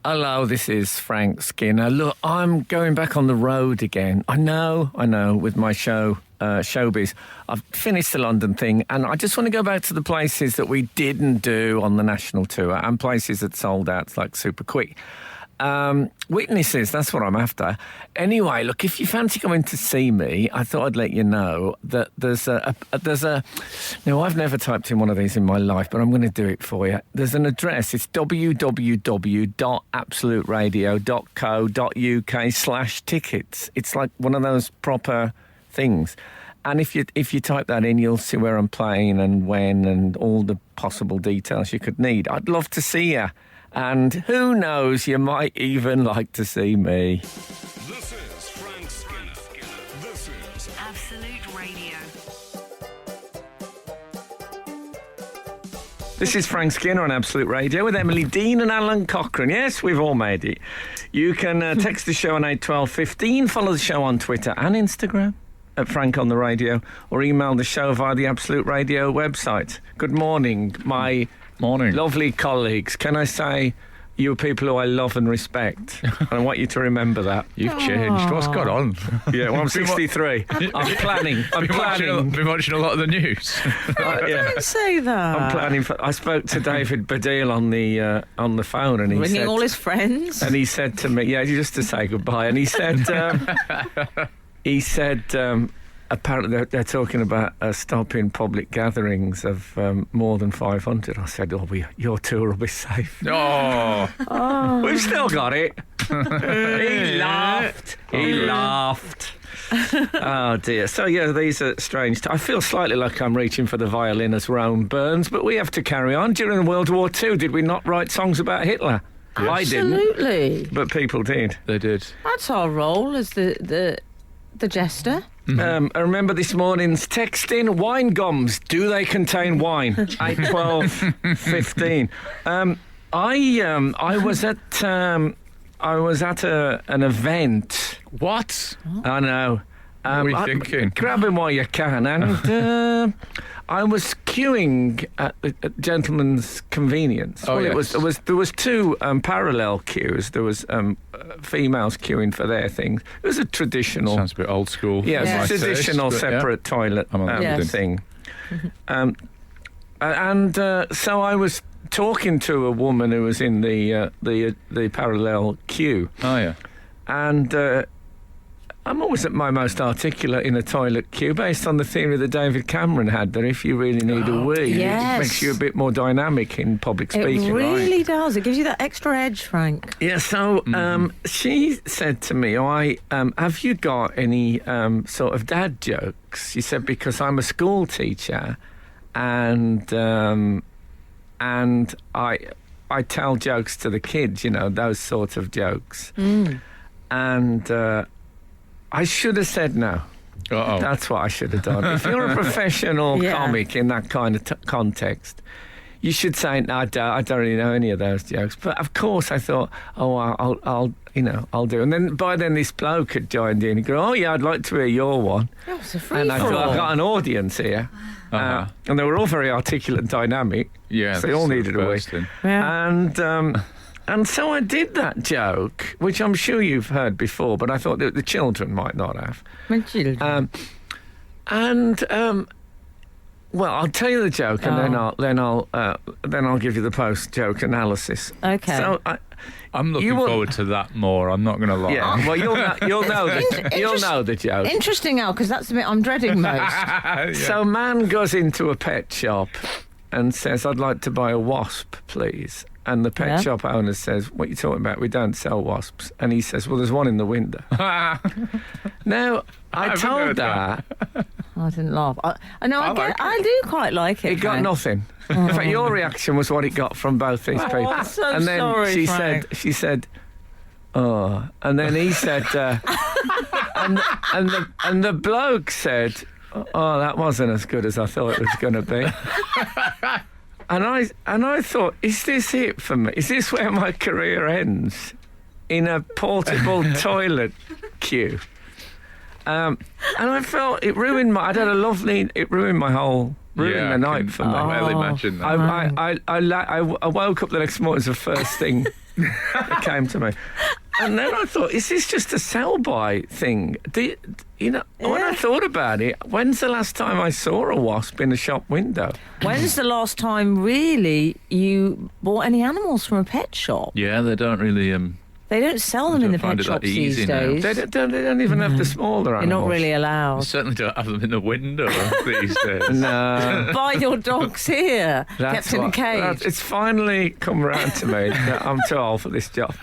Hello, this is Frank Skinner. Look, I'm going back on the road again. I know, with my show, Showbiz. I've finished the London thing, and I just want to go back to the places that we didn't do on the national tour, and places that sold out like super quick. Witnesses, that's what I'm after. Anyway, look, if you fancy coming to see me, I thought I'd let you know that there's a now, I've never typed in one of these in my life, but I'm going to do it for you. There's an address. It's www.absoluteradio.co.uk/tickets. It's like one of those proper things. And if you type that in, you'll see where I'm playing and when and all the possible details you could need. I'd love to see you. And who knows, you might even like to see me. This is Frank Skinner. This is Absolute Radio. This is Frank Skinner on Absolute Radio with Emily Dean and Alan Cochrane. Yes, we've all made it. You can text the show on 81215, follow the show on Twitter and Instagram at Frank on the Radio, or email the show via the Absolute Radio website. Good morning, my... Morning. Lovely colleagues. Can I say you're people who I love and respect? And I want you to remember that. You've changed. What's gone on? Yeah, well, I'm 63. I'm planning. Been watching a lot of the news. Don't say that. I'm planning for... I spoke to David Baddiel on the phone, and he Ringing said... all his friends. And he said to me, yeah, just to say goodbye, and he said... apparently they're talking about stopping public gatherings of more than 500. I said, your tour will be safe. Oh. We've still got it. He laughed. He laughed. Oh, dear. So, yeah, these are strange. I feel slightly like I'm reaching for the violin as Rome burns, but we have to carry on. During World War II, did we not write songs about Hitler? I didn't. Absolutely. But people did. They did. That's our role as the jester. I remember this morning's texting. Wine gums, do they contain wine? 8:12:15. I was at an event. What? I know. What were you thinking? Grab him while you can. And I was queuing at Gentleman's Convenience. Oh, well, yes. There was two parallel queues. There was females queuing for their things. It was a traditional... Sounds a bit old school. Yeah, Yeah. it's a traditional Taste, but separate toilet Yes. thing. So I was talking to a woman who was in the parallel queue. Oh, yeah. And I'm always at my most articulate in a toilet queue, based on the theory that David Cameron had, that if you really need a wee, Yes. it makes you a bit more dynamic in public It speaking. really does. It gives you that extra edge, Frank. Yeah, so she said to me, have you got any sort of dad jokes? She said, because I'm a school teacher and I tell jokes to the kids, those sort of jokes. And I should have said no. Uh-oh. That's what I should have done. If you're a professional Yeah. comic in that kind of context, you should say, no, I don't really know any of those jokes. But of course I thought, I'll do. And then by then this bloke had joined in and go, oh yeah, I'd like to hear your one. Oh, it's a free And I thought, for all. I've got an audience here. Uh-huh. And they were all very articulate and dynamic. Yeah. So they all that's needed the a wee. first thing. Yeah. And so I did that joke, which I'm sure you've heard before, but I thought that the children might not have. My children. Well, I'll tell you the joke, and then I'll give you the post-joke analysis. Okay. So I'm looking forward to that more. I'm not going to lie. yeah, well, you'll know the joke. Interesting, Al, because that's the bit I'm dreading most. Yeah. So, man goes into a pet shop and says, "I'd like to buy a wasp, please." And the pet shop owner says, "What are you talking about? We don't sell wasps." And he says, "Well, there's one in the window." Now, I haven't told heard that. I didn't laugh. I know. like I do quite like it. It got Frank. nothing. In fact, your reaction was what it got from both these people. I'm so and then sorry, she said, "Oh," and then he said, and the bloke said, "Oh, that wasn't as good as I thought it was going to be." And I thought, is this it for me? Is this where my career ends? In a portable toilet queue? And I felt it ruined my. It ruined my whole. Ruined the night for me. Well, imagine that. I woke up the next morning. It was the first thing It came to me. And then I thought, is this just a sell-by thing? When I thought about it, when's the last time I saw a wasp in a shop window? When's the last time, really, you bought any animals from a pet shop? Yeah, they don't really. They don't sell them in the don't find pet it that shops these easy now. days. They don't even have the smaller You're animals. not really They allowed. certainly don't have them in the window these days. No. Buy your dogs here, kept in a cage. It's finally come round to me that I'm too old for this job.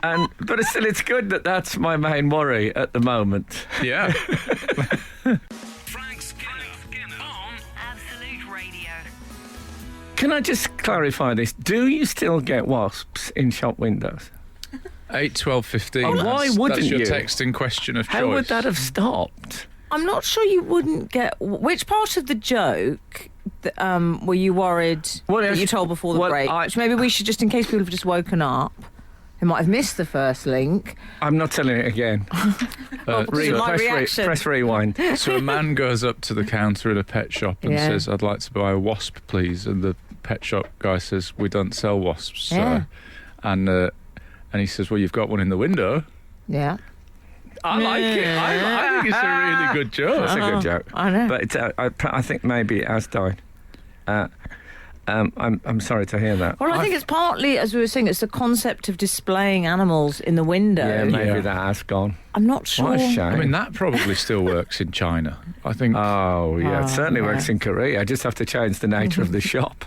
But still, it's good that that's my main worry at the moment. Yeah. Frank Skinner on Absolute Radio. Can I just clarify this? Do you still get wasps in shop windows? 8, 12, 15. Oh, why wouldn't that's your you? texting question of choice. How would that have stopped? I'm not sure you wouldn't get... Which part of the joke were you worried that you told before the break? Which maybe we should, just in case people have just woken up, who might have missed the first link. I'm not telling it again. Press rewind. So a man goes up to the counter at a pet shop and says, I'd like to buy a wasp, please. And the pet shop guy says, we don't sell wasps. Yeah. And he says, well, you've got one in the window. Yeah. I like it. I think it's a really good joke. That's a good joke. I know. But I think maybe it has died. I'm sorry to hear that. Well, I think it's partly, as we were saying, it's the concept of displaying animals in the window. Yeah, maybe that has gone. I'm not sure. What a shame. I mean, that probably still works in China. I think. Oh, yeah, it certainly yeah. works in Korea. I just have to change the nature of the shop.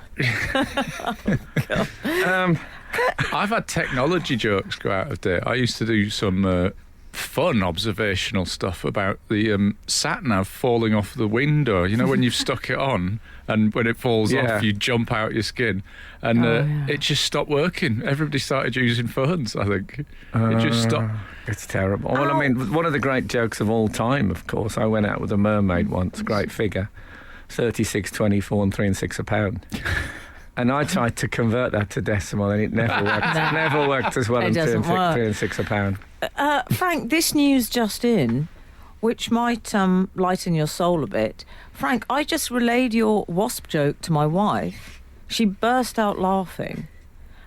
I've had technology jokes go out of date. I used to do some fun observational stuff about the sat-nav falling off the window. You know, when you've stuck it on and when it falls off, you jump out your skin. And it just stopped working. Everybody started using phones, I think. It just stopped. It's terrible. Well, I mean, one of the great jokes of all time, of course, I went out with a mermaid once, great figure, 36, 24 and 3 and 6 a pound. And I tried to convert that to decimal, and it never worked. It never worked as well as 3 and 6 a pound. Frank, this news just in, which might lighten your soul a bit. Frank, I just relayed your wasp joke to my wife. She burst out laughing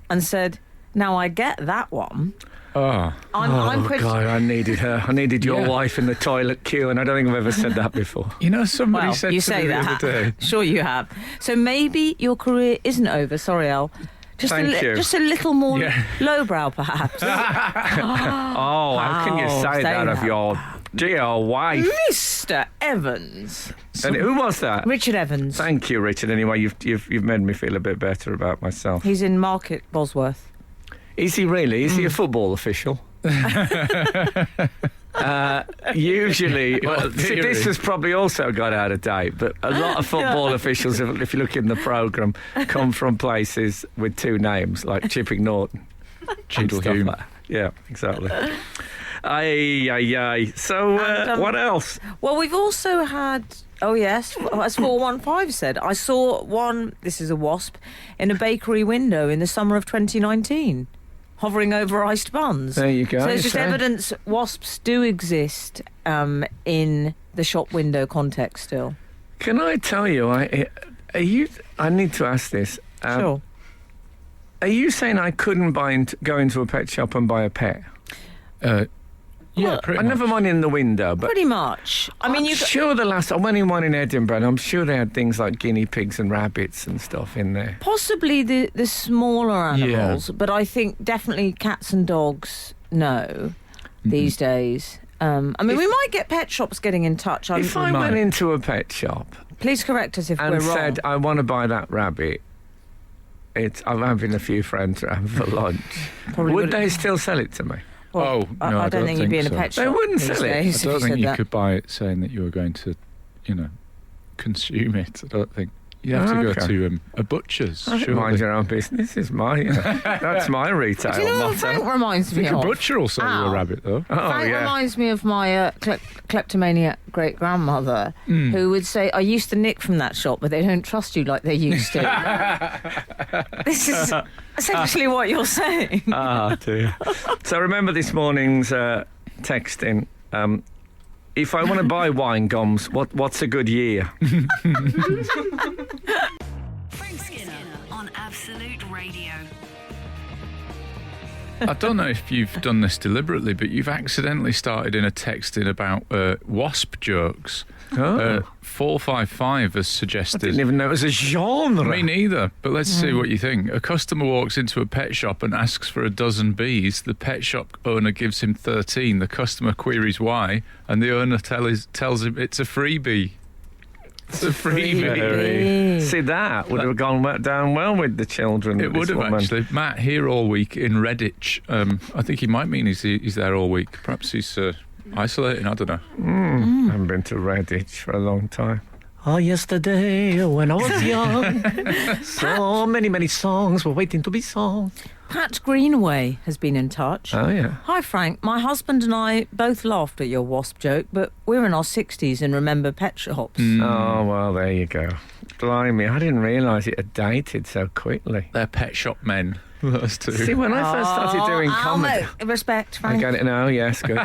and said, now I get that one. I'm pretty... God, I needed her. I needed your wife in the toilet queue, and I don't think I've ever said that before. You know, somebody Well, said you to say me the that. other day. Sure you have. So maybe your career isn't over. Sorry, Al. Thank you. Just a little more lowbrow, perhaps. Oh, how can you say that of your dear wife? Mr. Evans. And who was that? Richard Evans. Thank you, Richard. Anyway, you've made me feel a bit better about myself. He's in Market Bosworth. Is he really? Is he a football official? Usually, see, this has probably also got out of date, but a lot of football officials, if you look in the programme, come from places with two names, like Chipping Norton. Cheadle-Hulme. Like yeah, exactly. Aye. So, what else? Well, we've also had... Oh, yes, as 415 said, I saw one, this is a wasp, in a bakery window in the summer of 2019. Hovering over iced buns. There you go. So it's just evidence wasps do exist in the shop window context still. Can I tell you, I need to ask this. Sure. Are you saying I couldn't go into a pet shop and buy a pet? Well, Pretty Never much. mind in the window, but Pretty much. I mean, I went in one in Edinburgh, and I'm sure they had things like guinea pigs and rabbits and stuff in there. possibly the smaller animals, but I think definitely cats and dogs, no, these days. I mean, we might get pet shops getting in touch. If I went into a pet shop Please correct us if we're and wrong. said, I want to buy that rabbit, I'm having a few friends around for lunch, would they still sell it to me? Well, no, I don't think you'd be in a so. pet shop. They wouldn't these sell it. days I if don't said think you that. could buy it saying that you were going to, consume it. I don't think. You have to Okay. go to a butcher's. Mind surely. your own business is my that's my retail Do you know what motto. Frank reminds I me think a of? butcher will sell you Ow. a rabbit, though. Oh Frank yeah. reminds me of my kleptomaniac great-grandmother who would say, I used to nick from that shop, but they don't trust you like they used to. This is essentially what you're saying. Ah, dear. So remember this morning's texting. If I want to buy wine gums, what's a good year? Frank Skinner on Absolute Radio. I don't know if you've done this deliberately, but you've accidentally started in a texting about wasp jokes. 455 has I suggested. didn't even know it was a genre. Me neither, but let's see what you think. A customer walks into a pet shop and asks for a dozen bees. The pet shop owner gives him 13. The customer queries why, and the owner tells him it's a freebie. It's a freebie. See, that would have gone down well with the children. It would have actually. Matt here all week in Redditch. I think he might mean he's there all week. Perhaps he's isolating. I don't know. I haven't been to Redditch for a long time. Oh, yesterday when I was young, so many songs were waiting to be sung. Pat Greenaway has been in touch. Oh, yeah. Hi, Frank. My husband and I both laughed at your wasp joke, but we're in our 60s and remember pet shops. Oh, well, there you go. Blimey, I didn't realise it had dated so quickly. They're pet shop men. Those two. See, when I first started doing comedy... Respect, I Frank. get it now, yes, good.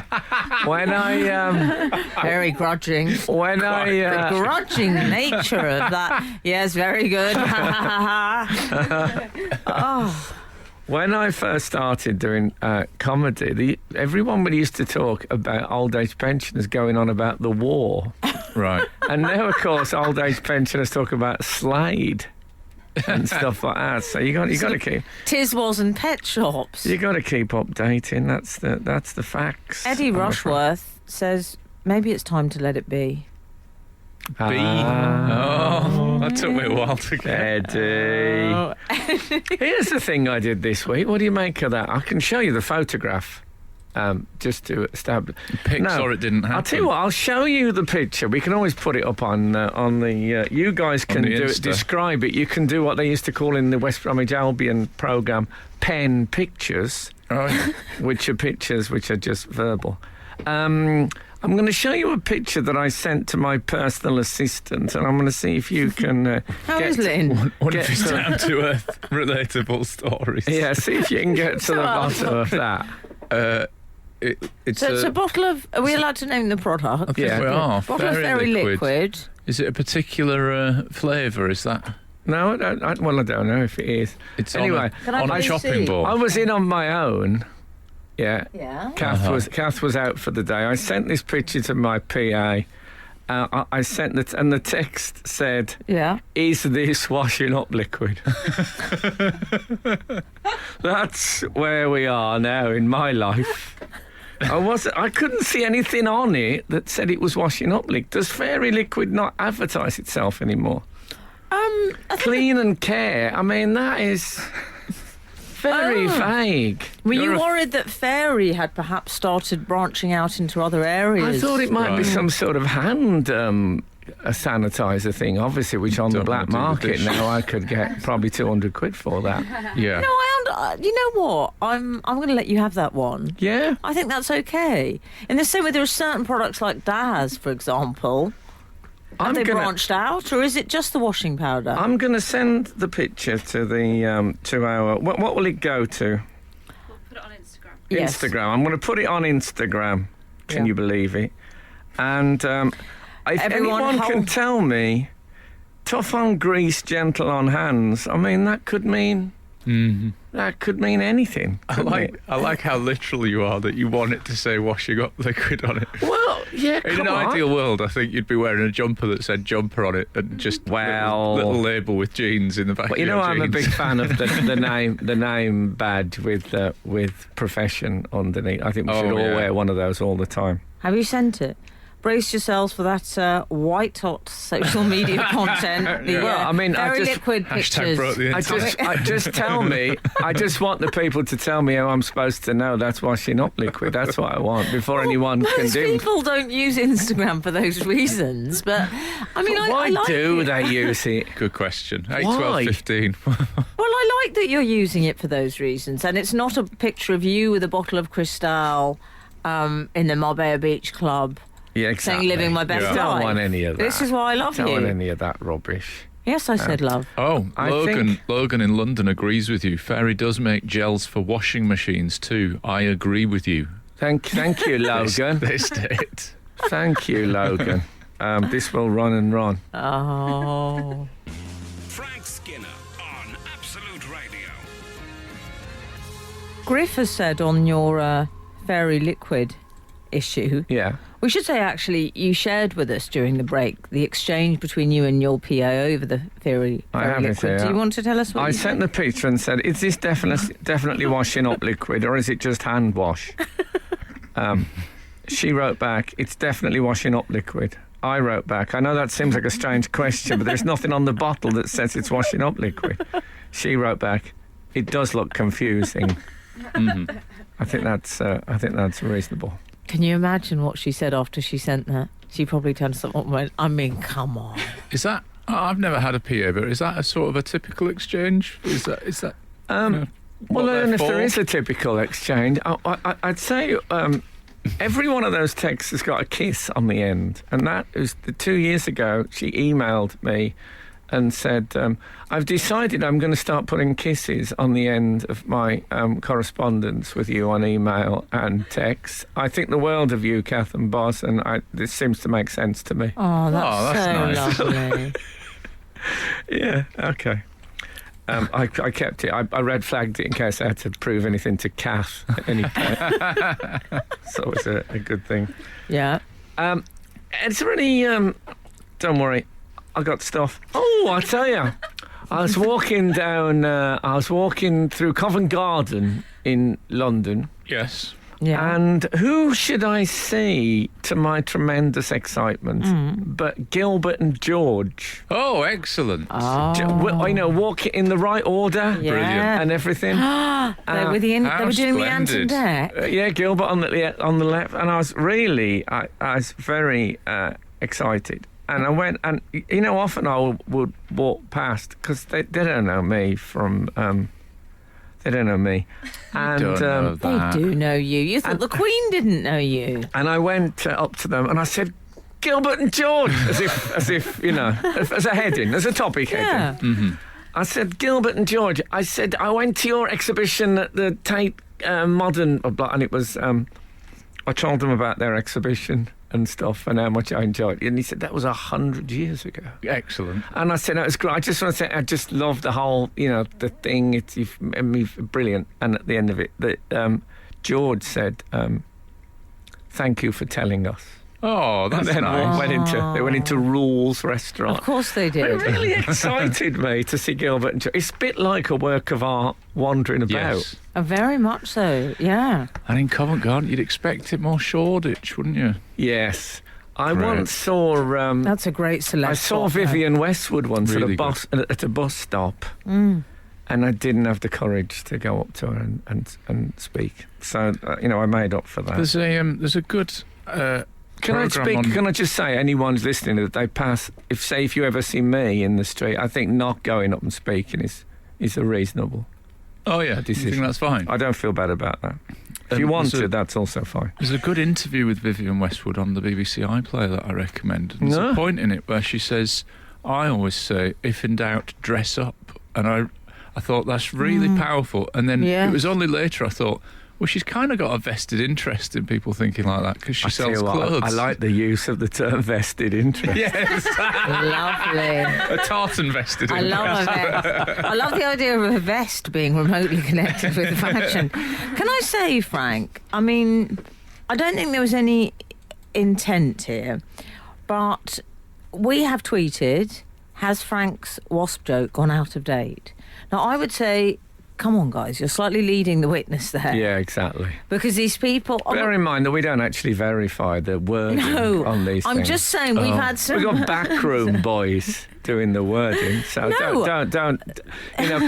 When I... Very grudging. When The I... grudging nature of that. Yes, very good. When I first started doing comedy, everyone used to talk about old age pensioners going on about the war. Right. And now, of course, old age pensioners talk about Slade and stuff like that. So you got to keep Tiswas and pet shops. you got to keep updating. That's the facts. Eddie I'm afraid. Rushworth says maybe it's time to let it be. B. Oh, that took me a while to get. Eddie. Here's the thing I did this week. What do you make of that? I can show you the photograph. Just to establish. Pics or it didn't happen. I'll tell you what. I'll show you the picture. We can always put it up on the. You guys can the do it. Insta. Describe it. You can do what they used to call in the West Bromwich Albion programme pen pictures, Oh, yeah. which are pictures which are just verbal. I'm going to show you a picture that I sent to my personal assistant, and I'm going to see if you can. How get is Lynn? What if Get it's some- down to earth relatable stories? Yeah, see if you can get to the bottom of that. It's So it's a bottle of. Are we allowed to name the product? I think Yeah. we are. Bottle of very liquid. Is it a particular flavour? Is that? No, I don't know if it is. It's Anyway, Can I on a please chopping see? board. I was in on my own. Yeah. Yeah. Kath was out for the day. I sent this picture to my PA. I sent it, and the text said, Yeah. "Is this washing up liquid?" That's where we are now in my life. I couldn't see anything on it that said it was washing up liquid. Does Fairy Liquid not advertise itself anymore? I think Clean and Care. I mean, that is very vague. Were You're you a- worried that Fairy had perhaps started branching out into other areas? I thought it might be Right. some sort of hand a sanitizer thing, obviously, which on the Don't black wanna do the market dish. now I could get probably 200 quid for that. Yeah. No, you know what? I'm going to let you have that one. Yeah. I think that's okay. In the same way, there are certain products like Daz, for example. Have they branched out, or is it just the washing powder? I'm going to send the picture to the to our. What will it go to? Put it on Instagram. Yes. Instagram. I'm going to put it on Instagram. Can Yeah. you believe it? And if Everyone anyone can hold- tell me, tough on grease, gentle on hands. I mean, that could mean anything. I couldn't it? like how literal you are that you want it to say washing up liquid on it. Well, yeah. In come an on. ideal world, I think you'd be wearing a jumper that said jumper on it and just Well- little label with jeans in the back. Well, you of know, your I'm a jeans. big fan of the name badge with profession underneath. I think we should all yeah. wear one of those all the time. Have you sent it? Brace yourselves for that white hot social media content. The, Well, I mean, I very just- liquid Hashtag broke pictures. the internet. I just tell me. I just want the people to tell me how I'm supposed to know that's washing up liquid. That's what I want before anyone can Most do. people don't use Instagram for those reasons, but I mean, I Why like do it. they use it? Good question. 8, Why? 12, 15. Well, I like that you're using it for those reasons, and it's not a picture of you with a bottle of Cristal in the Marbella Beach Club. Yeah, exactly. Saying living my best I life. don't want any of that. This is why I love don't you. want any of that rubbish. Yes, I said love. Oh, I Logan in London agrees with you. Fairy does make gels for washing machines too. I agree with you. Thank you, Logan. They did. Thank you, Logan. This will run and run. Oh. Frank Skinner on Absolute Radio. Griff has said on your fairy liquid issue. Yeah. We should say, actually, you shared with us during the break the exchange between you and your PA over the fairy I have it liquid. here. Do you want to tell us what I you sent think? the picture and said, is this definitely washing up liquid or is it just hand wash? She wrote back, it's definitely washing up liquid. I wrote back, I know that seems like a strange question, but there's nothing on the bottle that says it's washing up liquid. She wrote back, it does look confusing. Mhm. I think that's reasonable. Can you imagine what she said after she sent that? She probably turned to someone and went, I mean, come on. Is that? I've never had a PA, but is that a sort of a typical exchange? Is that? Well, what I don't know if they're there for? is a typical exchange. I'd say every one of those texts has got a kiss on the end. And that was 2 years ago. She emailed me and said, I've decided I'm going to start putting kisses on the end of my correspondence with you on email and text. I think the world of you, Kath and Boz, and this seems to make sense to me. Oh, that's that's so nice. lovely. Yeah, okay. I kept it. I red flagged it in case I had to prove anything to Kath at any point. So it was a good thing. Yeah. Is there any... don't worry, I got stuff. Oh, I tell you, I was walking through Covent Garden in London, Yes. Yeah. and who should I see, to my tremendous excitement, but Gilbert and George. Oh, excellent. Walking in the right order Yeah. and everything. They were doing how the ant and splendid. deck. Yeah, Gilbert on the left, and I was really, I was very excited. And I went, and often I would walk past because they don't know me from, they don't know me, and Don't know They that. do know you. You thought the Queen didn't know you. and I went up to them and I said, Gilbert and George, as if as a heading, as a topic heading. Yeah. I said, Gilbert and George. I said, I went to your exhibition at the Tate Modern, and it was. I told them about their exhibition and stuff and how much I enjoyed it. And he said, that was 100 years ago. Excellent. And I said, that was great. I just want to say, I just love the whole, the thing. You've made me brilliant. And at the end of it, George said, thank you for telling us. Oh, that's And then nice. they went into Rules Restaurant. Of course they It did. really excited me to see Gilbert and George. It's a bit like a work of art wandering about. Yes. Very much so, yeah. And in Covent Garden, you'd expect it more Shoreditch, wouldn't you? Yes. I Correct. once saw... That's a great select. I saw spot, though. Vivienne Westwood once Really at a bus stop, and I didn't have the courage to go up to her and speak. So I made up for that. There's a good. Can I programme speak? on- Can I just say, anyone's listening that they pass? If you ever see me in the street, I think not going up and speaking is a reasonable. Oh yeah, do you decision. think that's fine? I don't feel bad about that. If you want to, that's also fine. There's a good interview with Vivienne Westwood on the BBC iPlayer that I recommend. And there's No. a point in it where she says, I always say, if in doubt, dress up. And I thought that's really powerful. And then Yeah. it was only later I thought, well, she's kind of got a vested interest in people thinking like that because she I tell sells you what, clothes. I like the use of the term vested interest. Yes, Lovely. a tartan vested I interest. love a vest. I love the idea of a vest being remotely connected with fashion. Can I say, Frank, I mean, I don't think there was any intent here, but we have tweeted, has Frank's wasp joke gone out of date? Now, I would say, come on, guys, you're slightly leading the witness there. Yeah, exactly. Because these people... Bear in mind that we don't actually verify the wording No, on these I'm things. just saying we've had some... We've got backroom boys doing the wording, so No. don't.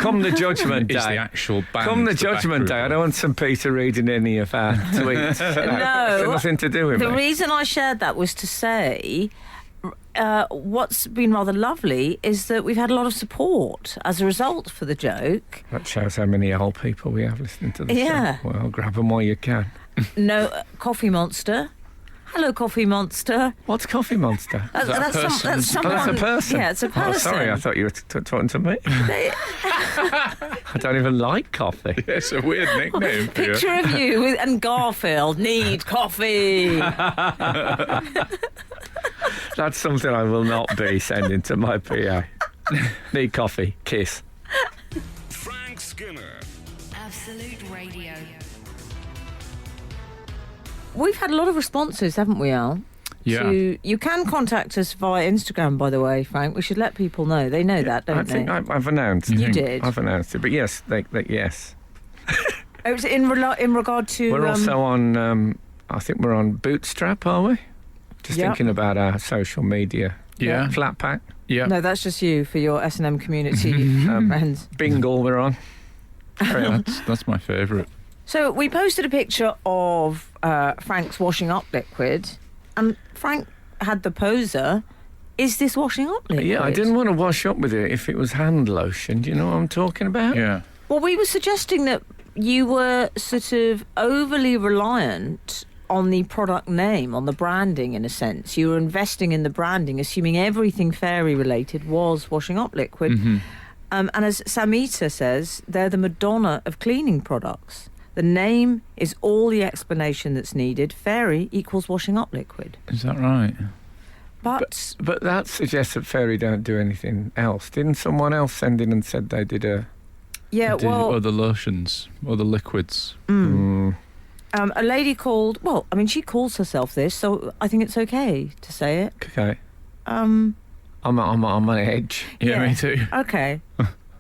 Come the judgment Is the day. actual band Come the judgment day. I don't want some Peter reading any of our tweets. No. It's nothing to do with The me. reason I shared that was to say what's been rather lovely is that we've had a lot of support as a result for the joke. That shows how many old people we have listening to the Yeah. show. Well, grab them while you can. No, Coffee Monster. Hello, Coffee Monster. What's Coffee Monster? that a That's person? Oh, someone. that's a person. Yeah, it's a person. Oh, sorry, I thought you were talking to me. I don't even like coffee. It's a weird nickname for you. Picture of you and Garfield need coffee. That's something I will not be sending to my PA. Need coffee. Kiss. Frank Skinner. Absolute Radio. we've had a lot of responses, haven't we, Al? Yeah. You can contact us via Instagram, by the way, Frank. We should let people know. They know that, don't I they? think I've announced. You did. I've announced it, but yes, yes. It was in regard to. We're also on. I think we're on Bootstrap, are we? Just Yep. thinking about our social media. Yeah. Flat Pack, Yeah. No, that's just you for your S&M community friends. Bingle. We're on. Carry on. That's my favourite. So we posted a picture of Frank's washing up liquid, and Frank had the poser. Is this washing up liquid? Yeah, I didn't want to wash up with it if it was hand lotion. Do you know what I'm talking about? Yeah. Well, we were suggesting that you were sort of overly reliant on the product name, on the branding, in a sense. You were investing in the branding, assuming everything fairy related was washing up liquid. Mm-hmm. And as Samita says, they're the Madonna of cleaning products. The name is all the explanation that's needed. Fairy equals washing up liquid. Is that right? But But that suggests that Fairy don't do anything else. Didn't someone else send in and said they did a... yeah, Or the lotions, or the liquids. a lady called, well, I mean, she calls herself this, so I think it's okay to say it. Okay. Um, I'm on edge. Yeah, me too. Okay.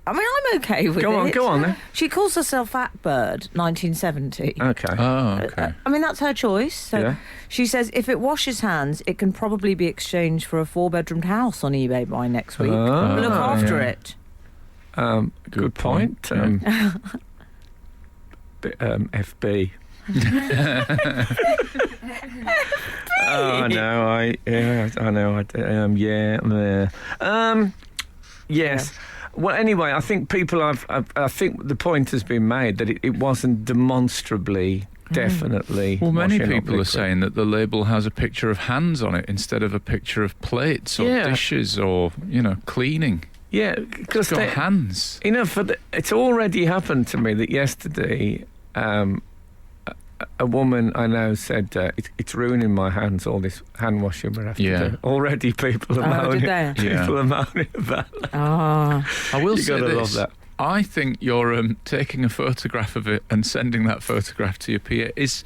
I mean, I'm okay with it. Go on then. She calls herself Fatbird 1970. Okay. Oh, okay. I mean, that's her choice. So Yeah. she says if it washes hands, it can probably be exchanged for a 4-bedroomed house on eBay by next week. Oh, Look after yeah. it. Good point. FB. Oh no, I know. Yes. Well, anyway, I think people I think the point has been made that it wasn't demonstrably, definitely. Well, many washing up people are liquid. saying that the label has a picture of hands on it instead of a picture of plates or Yeah. dishes or, cleaning. Yeah, because It's got hands. it's already happened to me that yesterday. A woman I know said it's ruining my hands. All this hand washing we have to Yeah. do. Already, people are Oh, moaning. did they? People Yeah. are moaning about that. Ah. I will You say gotta this. love that. I think you're taking a photograph of it and sending that photograph to your PA is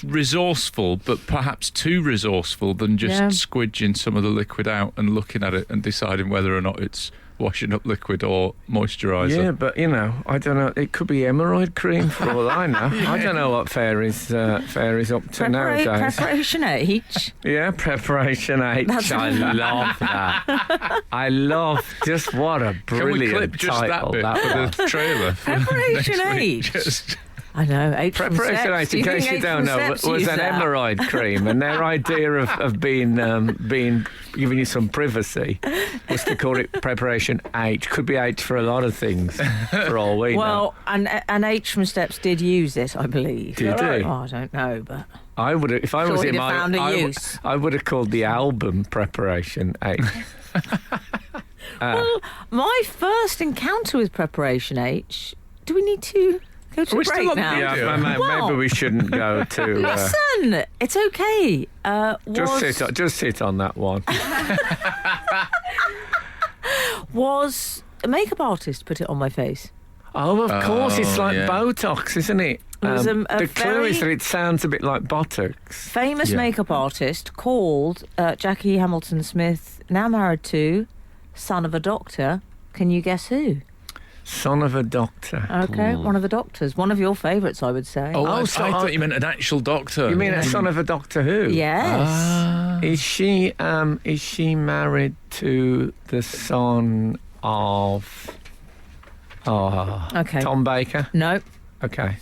resourceful, but perhaps too resourceful than just Yeah. squidging some of the liquid out and looking at it and deciding whether or not it's washing up liquid or moisturiser. Yeah, but I don't know. It could be hemorrhoid cream for all I know. I don't know what Fairy's up to nowadays. Preparation H. Yeah, Preparation H. That's- I love that. I love just what a Can we brilliant clip just that title bit that for was. the trailer? for Preparation next week? H. Just- I know, H from Preparation Steps. H, Do in think case you H don't from know, Steps was use an that? hemorrhoid cream, and their idea of being giving you some privacy was to call it Preparation H. Could be H for a lot of things, for all we know. Well, and H from Steps did use it, I believe. Did they? Oh, I don't know, but I would have, if I Sure was he'd him, have found a use. I would have called the album Preparation H. well, my first encounter with Preparation H. Do we need to go to Are we break still on the now? video? Yeah, Well- maybe we shouldn't go to. Listen, it's okay. Just sit on that one. Was a makeup artist put it on my face? Oh, of course, it's like yeah. Botox, isn't it? It was a the clue is that very- it sounds a bit like Botox. Famous Yeah. makeup artist called Jackie Hamilton Smith, now married to, son of a doctor. Can you guess who? Son of a doctor. Okay, one of the doctors. One of your favourites, I would say. Oh, I so thought you meant an actual doctor. You mean a son of a Doctor Who? Yes. Ah. Is she married to the son of Okay. Tom Baker? No. Okay.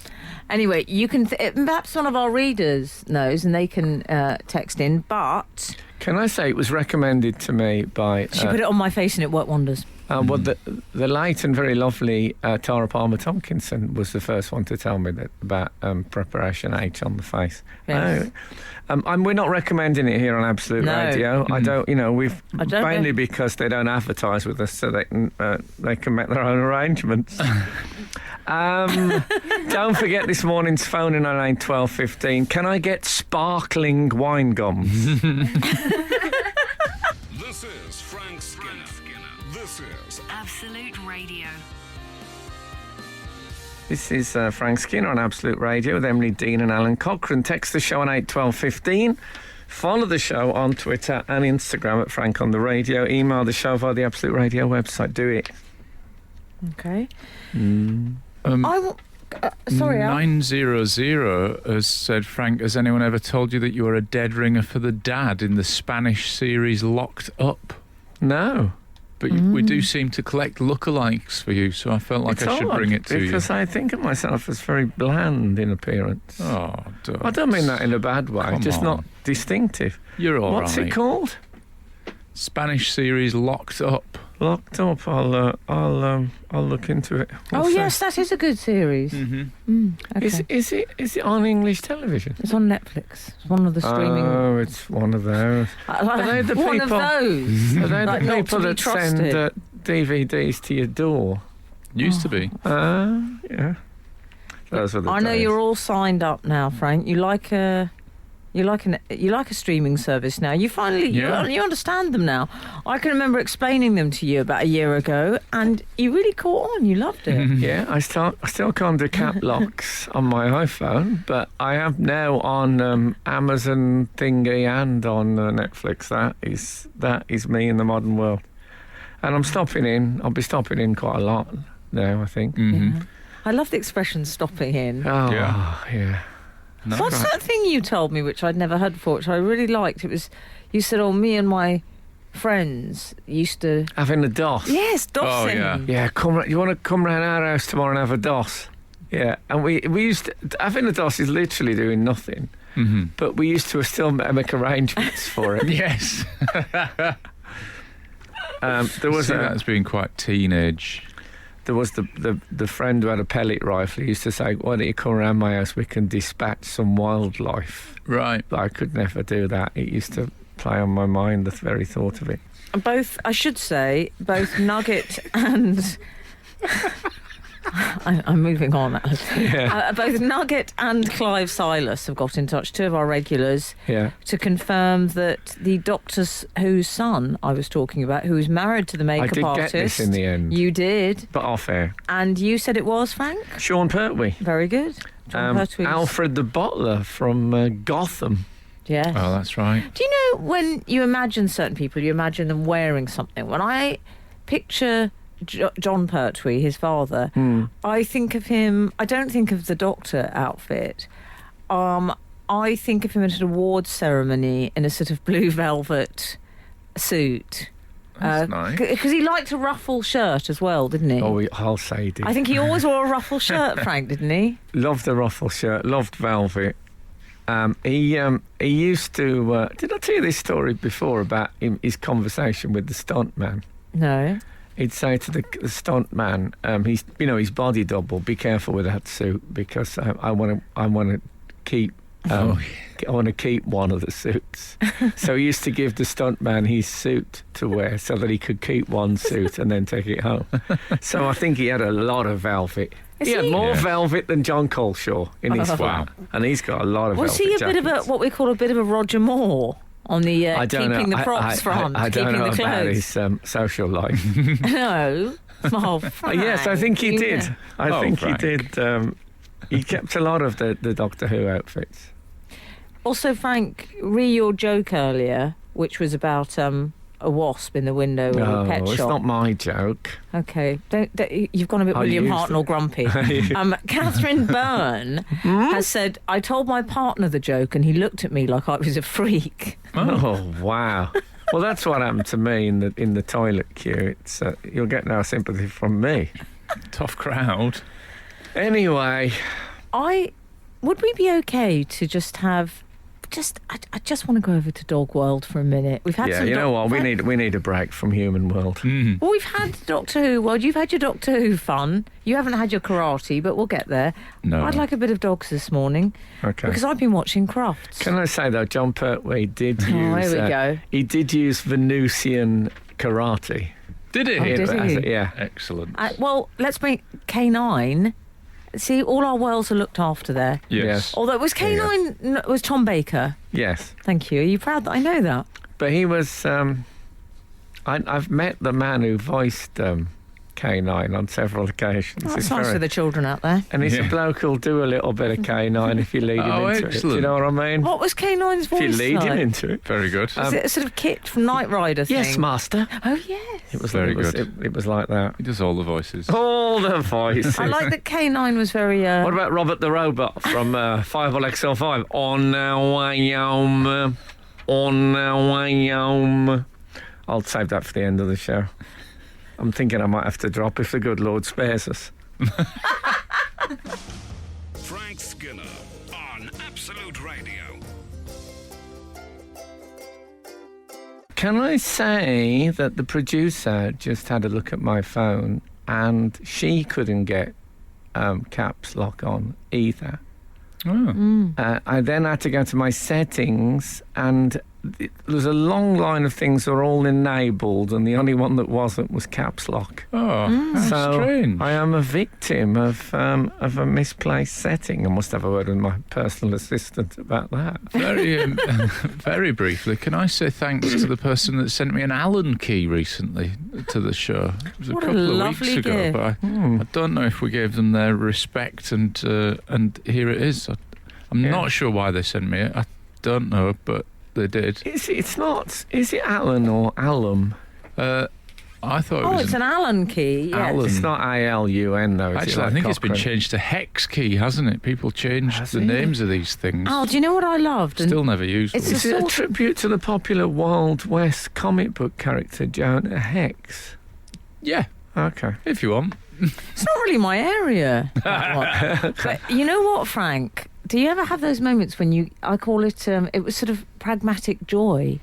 Anyway, you can perhaps one of our readers knows, and they can text in. But Can I say it was recommended to me by she put it on my face, and it worked wonders. well, the late and very lovely Tara Palmer Tompkinson was the first one to tell me that about Preparation H on the face. Yes. We're not recommending it here on Absolute No. Radio. I don't. We've I don't mainly know. because they don't advertise with us, so they can make their own arrangements. Don't forget this morning's phone in 09 12 15. Can I get sparkling wine gums? This is Frank Skinner. This is Absolute Radio. This is Frank Skinner on Absolute Radio with Emily Dean and Alan Cochrane. Text the show on 81215. Follow the show on Twitter and Instagram at Frank on the Radio. Email the show via the Absolute Radio website. Do it. Okay. Sorry, Al. 900 has said, Frank, has anyone ever told you that you are a dead ringer for the dad in the Spanish series Locked Up? No. But we do seem to collect lookalikes for you, so I felt like I should odd, bring it to you. because I think of myself as very bland in appearance. Oh, I don't mean that in a bad way, Come just on. not distinctive. You're all right. What's it called? Spanish series Locked Up. Locked Up. I'll look into it. Oh, What's yes, that is a good series. Mm-hmm. Okay. Is it on English television? It's on Netflix. It's one of the streaming... Oh, it's one of those. Are they the one people- of those. Are they Like, the not people to be that send trusted. DVDs to your door? Used to be. Yeah. Those were the I know days. you're all signed up now, Frank. You like a streaming service now. You finally Yeah. you understand them now. I can remember explaining them to you about a year ago, and you really caught on. You loved it. Yeah, I still can't do cap locks on my iPhone, but I have now on Amazon thingy and on Netflix. That is me in the modern world, and I'm stopping in. I'll be stopping in quite a lot now, I think. Mm-hmm. Yeah. I love the expression "stopping in." Oh, Yeah. yeah. No. What's that thing you told me, which I'd never heard before, which I really liked? It was, you said, "Oh, me and my friends used to." Having a DOS. Yes, dossing. yeah. Yeah, you want to come round our house tomorrow and have a DOS? Yeah, and we used to, having a DOS is literally doing nothing, Mm-hmm. but we used to still make arrangements for it. Yes. There was See, that's been quite teenage. There was the friend who had a pellet rifle. He used to say, "Why don't you come around my house? We can dispatch some wildlife." Right. But I could never do that. It used to play on my mind, the very thought of it. Both, I should say, both Nugget and... I'm moving on. Yeah. Both Nugget and Clive Silas have got in touch, two of our regulars, Yeah. to confirm that the Doctor Who's son I was talking about, who was married to the I makeup did artist... get this in the end, You did. but off air. And you said it was, Frank? Sean Pertwee. Very good. John Pertwee's- Alfred the Butler from Gotham. Yes. Oh, that's right. Do you know when you imagine certain people, you imagine them wearing something? When I picture John Pertwee, his father, I think of him. I don't think of the Doctor outfit. I think of him at an awards ceremony in a sort of blue velvet suit. That's nice. Because he liked a ruffle shirt as well, didn't he? I'll say he did. I think he always wore a ruffle shirt, Frank, didn't he? Loved the ruffle shirt, loved velvet. He used to... did I tell you this story before about his conversation with the stuntman? No. He'd say to the stunt man, he's his body double. Be careful with that suit because I want to keep. I want to keep one of the suits. So he used to give the stunt man his suit to wear so that he could keep one suit and then take it home. So I think he had a lot of velvet. He had more velvet than John Coleshaw in his flat, and he's got a lot of. Was velvet he a bit of a jackets. what we call a bit of a Roger Moore? On the I don't keeping know. the props front, I don't keeping know the about clothes. his social life. No. Oh, Frank, Yes, I think he you did. know. I think Frank. he did. He kept a lot of the Doctor Who outfits. Also, Frank, your joke earlier, which was about a wasp in the window of No, a pet it's shop. not my joke. Okay, don't, you've gone a bit I William used Hartnell it. grumpy. Catherine Byrne has said, I told my partner the joke and he looked at me like I was a freak. Oh wow! Well, that's what happened to me in the toilet queue. It's you'll get no sympathy from me. Tough crowd. Anyway, Would we be okay to just have... I just want to go over to Dog World for a minute. We've had yeah, some you know what? We Frank- need a break from human world. Mm. Well, we've had Doctor Who. Well, you've had your Doctor Who fun. You haven't had your karate, but we'll get there. No. I'd like a bit of dogs this morning Okay. because I've been watching Crufts. Can I say though, John Pertwee did use. here we go. He did use Venusian karate. Did he? Oh, did he? Yeah. Excellent. Well, let's bring K9. See, all our whales are looked after there. Yes. Although it was K9, no, it was Tom Baker. Yes. Thank you. Are you proud that I know that? But he was. I've met the man who voiced canine on several occasions. That's It's nice very- for the children out there. And he's Yeah. a bloke who'll do a little bit of canine if you lead him Oh, into it. Do you excellent. know what I mean? What was K9's voice If you lead him like? into it. Very good. Was it a sort of Kit from Knight Rider thing? Yes, master. Oh, yes. It was Very it was, good. It was like that. He does all the voices. All the voices. I like that K9 was very... What about Robert the Robot from Fireball XL5? On our way home. On our way home. I'll save that for the end of the show. I'm thinking I might have to drop if the good Lord spares us. Frank Skinner on Absolute Radio. Can I say that the producer just had a look at my phone and she couldn't get caps lock on either? Oh. I then had to go to my settings and there's a long line of things that are all enabled and the only one that wasn't was caps lock. Oh, how So strange. I am a victim of a misplaced setting. I must have a word with my personal assistant about that. Very, very briefly, can I say thanks to the person that sent me an Allen key recently to the show? It was a What a couple of lovely weeks ago, gift. but I don't know if we gave them their respect, and here it is. I'm Yeah. not sure why they sent me it. I don't know, but they did. It's not. Is it Alan or Alum? I thought it Oh, was it's an Allen key. Yes. Allen. It's not ALUN though. Is it Actually, I like think it's been Cochrane? changed to hex key, hasn't it? People changed Has the it? names of these things. Oh, do you know what I loved? And Still never used it's one. Is it a sort of- tribute to the popular Wild West comic book character Jonah Hex? Yeah, Okay. if you want. It's not really my area. that one. But you know what, Frank? Do you ever have those moments when you? I call it. It was sort of pragmatic joy.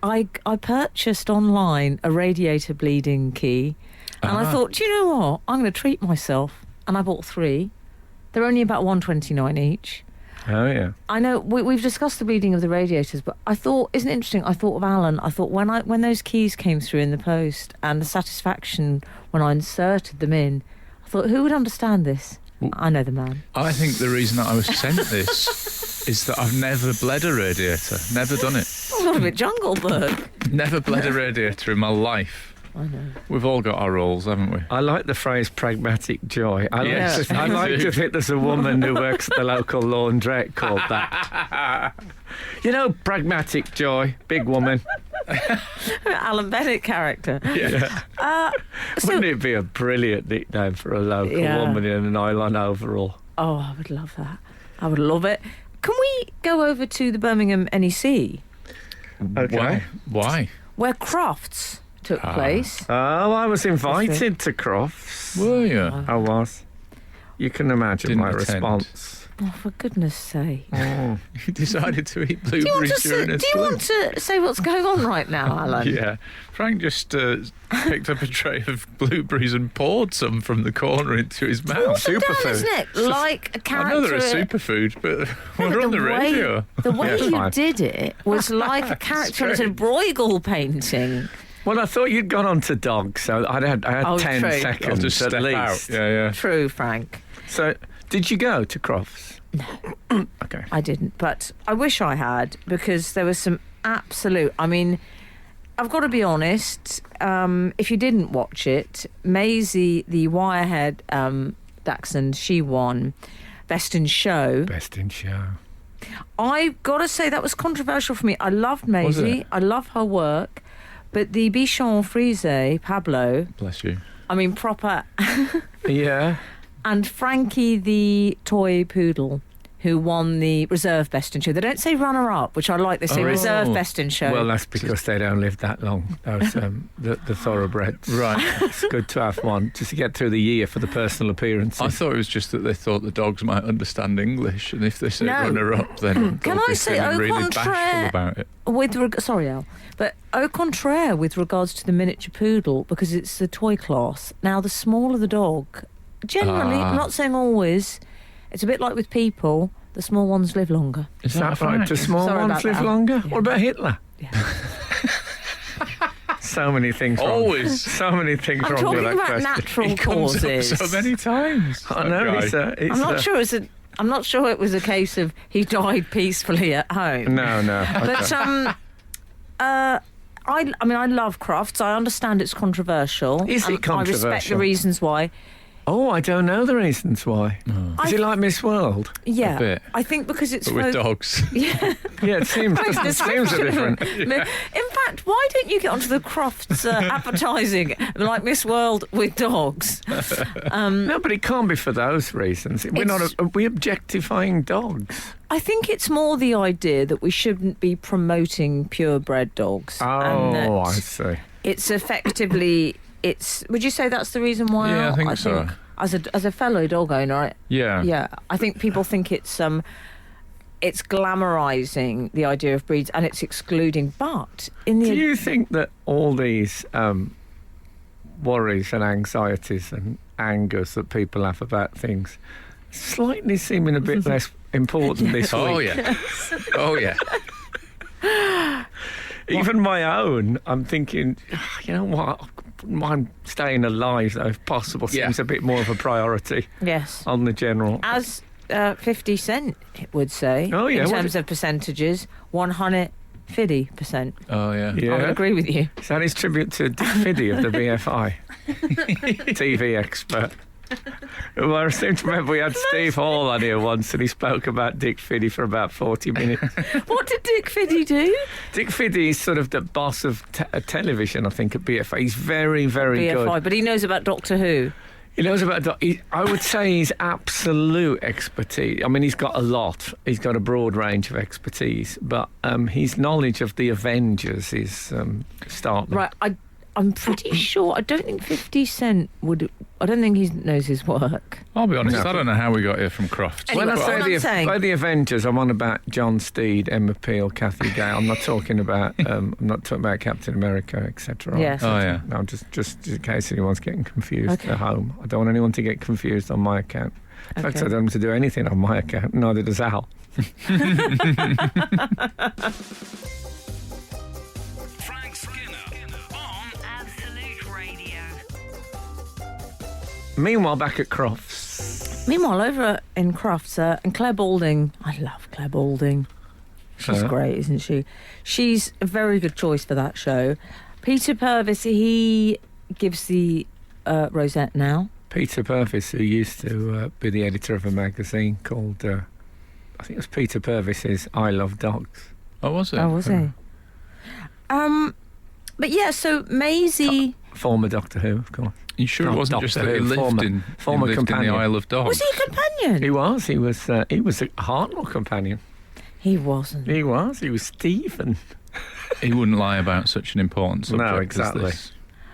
I purchased online a radiator bleeding key, and I thought, do you know what? I'm going to treat myself, and I bought 3. They're only about $1.29 each. Oh yeah. I know we've discussed the bleeding of the radiators, but I thought, isn't it interesting? I thought of Alan. I thought when those keys came through in the post and the satisfaction when I inserted them in, I thought, who would understand this? I know the man. I think the reason that I was sent this is that I've never bled a radiator. Never done it. A little bit Jungle Book. Never bled a radiator in my life. I know. We've all got our roles, haven't we? I like the phrase pragmatic joy. Yes, I me like too. to think there's a woman who works at the local laundrette called that. You know, pragmatic joy, big woman. Alan Bennett character. Yeah. Wouldn't it be a brilliant nickname for a local Yeah. woman in a nylon overall? Oh, I would love that. I would love it. Can we go over to the Birmingham NEC, Okay. Why? where Crufts took place? Oh, I was invited to Crufts. Were you? I was. You can imagine Didn't my attend. response. Oh, for goodness sake. Oh. You decided to eat Do you, want blueberries to during say, a do you want to say what's going on right now, Alan? Yeah. Frank just picked up a tray of blueberries and poured some from the corner into his mouth. Awesome down, Superfood. isn't it? Like a I character. know they're a superfood, but No, we're but on the radio. The way Yeah, you fine. did it was like a character in a sort of Bruegel painting. Well, I thought you'd gone on to dogs, so I had Oh, 10 true. seconds I'll just at step least. out. Yeah. True, Frank. So, did you go to Crufts? No. Okay. I didn't, but I wish I had, because there was some absolute. I mean, I've got to be honest. If you didn't watch it, Maisie, the Wirehead Dachshund, she won Best in Show. Best in show. I've got to say that was controversial for me. I loved Was Maisie. it? I love her work, but the Bichon Frise, Pablo. Bless you. I mean, proper. Yeah. And Frankie, the toy poodle, who won the reserve Best in Show. They don't say runner-up, which I like. They say Oh. reserve Best in Show. Well, that's because they don't live that long. Those the thoroughbreds. Right. It's good to have one just to get through the year for the personal appearances. I thought it was just that they thought the dogs might understand English, and if they say No. runner up, then Can they'll I be say, feeling au really contraire, bashful about it. Sorry, Al, but au contraire with regards to the miniature poodle, because it's the toy class. Now, the smaller the dog, generally, I'm not saying always, it's a bit like with people, the small ones live longer. Is Is that right? fact? Do small Sorry ones about live that. longer? Yeah. What about Hitler? Yeah. So many things wrong. Always. So many things I'm wrong with talking that about question. natural He comes up causes. so many times. I that know. guy. It's I'm not sure I'm not sure it was a case of he died peacefully at home. No. But I mean, I love Crufts. I understand it's controversial. Is it I respect the controversial? reasons why. Oh, I don't know the reasons why. Is it like Miss World? Yeah, bit. I think because it's But with dogs. Yeah, it seems a different. In fact, why don't you get onto the Crufts advertising like Miss World with dogs? No, but it can't be for those reasons. We're not. Are we objectifying dogs? I think it's more the idea that we shouldn't be promoting purebred dogs. and that Oh, I see. It's effectively. Would you say that's the reason why? Yeah, I think so. As a fellow dog owner, Yeah. I think people think it's glamorising the idea of breeds and it's excluding. But in the Do you think that all these worries and anxieties and angers that people have about things slightly seeming a bit less important this week? Oh, yeah. Oh, yeah. Even my own, I'm thinking, you know what? I'm staying alive, though, if possible, Yeah. seems a bit more of a priority yes, on the general. as 50 Cent would say. Oh, yeah, in what terms of percentages, 150%. Oh, yeah. Yeah. I would agree with you. Is that his tribute to Dick Fiddy of the BFI? TV expert. Well, I seem to remember we had Steve Hall on here once and he spoke about Dick Fiddy for about 40 minutes. What did Dick Fiddy do? Dick Fiddy is sort of the boss of television, I think, at BFI. He's very, very BFI, good. but he knows about Doctor Who. He knows about... I would say his absolute expertise... I mean, he's got a lot. He's got a broad range of expertise. But his knowledge of the Avengers is startling. Right, I'm pretty sure. I don't think 50 Cent would. I don't think he knows his work. I'll be honest, No. I don't know how we got here from Crufts. Anyway, When I what I'm say saying- by the Avengers, I'm on about John Steed, Emma Peel, Kathy Gale. I'm not talking about Captain America, etc. Yes. Oh, yeah. No, just in case anyone's getting confused Okay. at home. I don't want anyone to get confused on my account. In fact, Okay. I don't want to do anything on my account. Neither does Al. Frank Skinner on Absolute Radio. Meanwhile, back at Crufts. Meanwhile, over in Crufts, and Claire Balding. I love Claire Balding. She's great, isn't she? She's a very good choice for that show. Peter Purvis, he gives the Rosette now. Peter Purvis, who used to be the editor of a magazine called, I think it was Peter Purvis's I Love Dogs. Oh, was it? Oh, was he? But yeah, so Maisie... Former Doctor Who, of course. You sure it Not wasn't just Doctor that he Who, lived former in the companion. Isle of Dogs? Was he a companion? He was a Hartnell companion. He wasn't. He was Stephen. He wouldn't lie about such an important subject No, exactly. as this,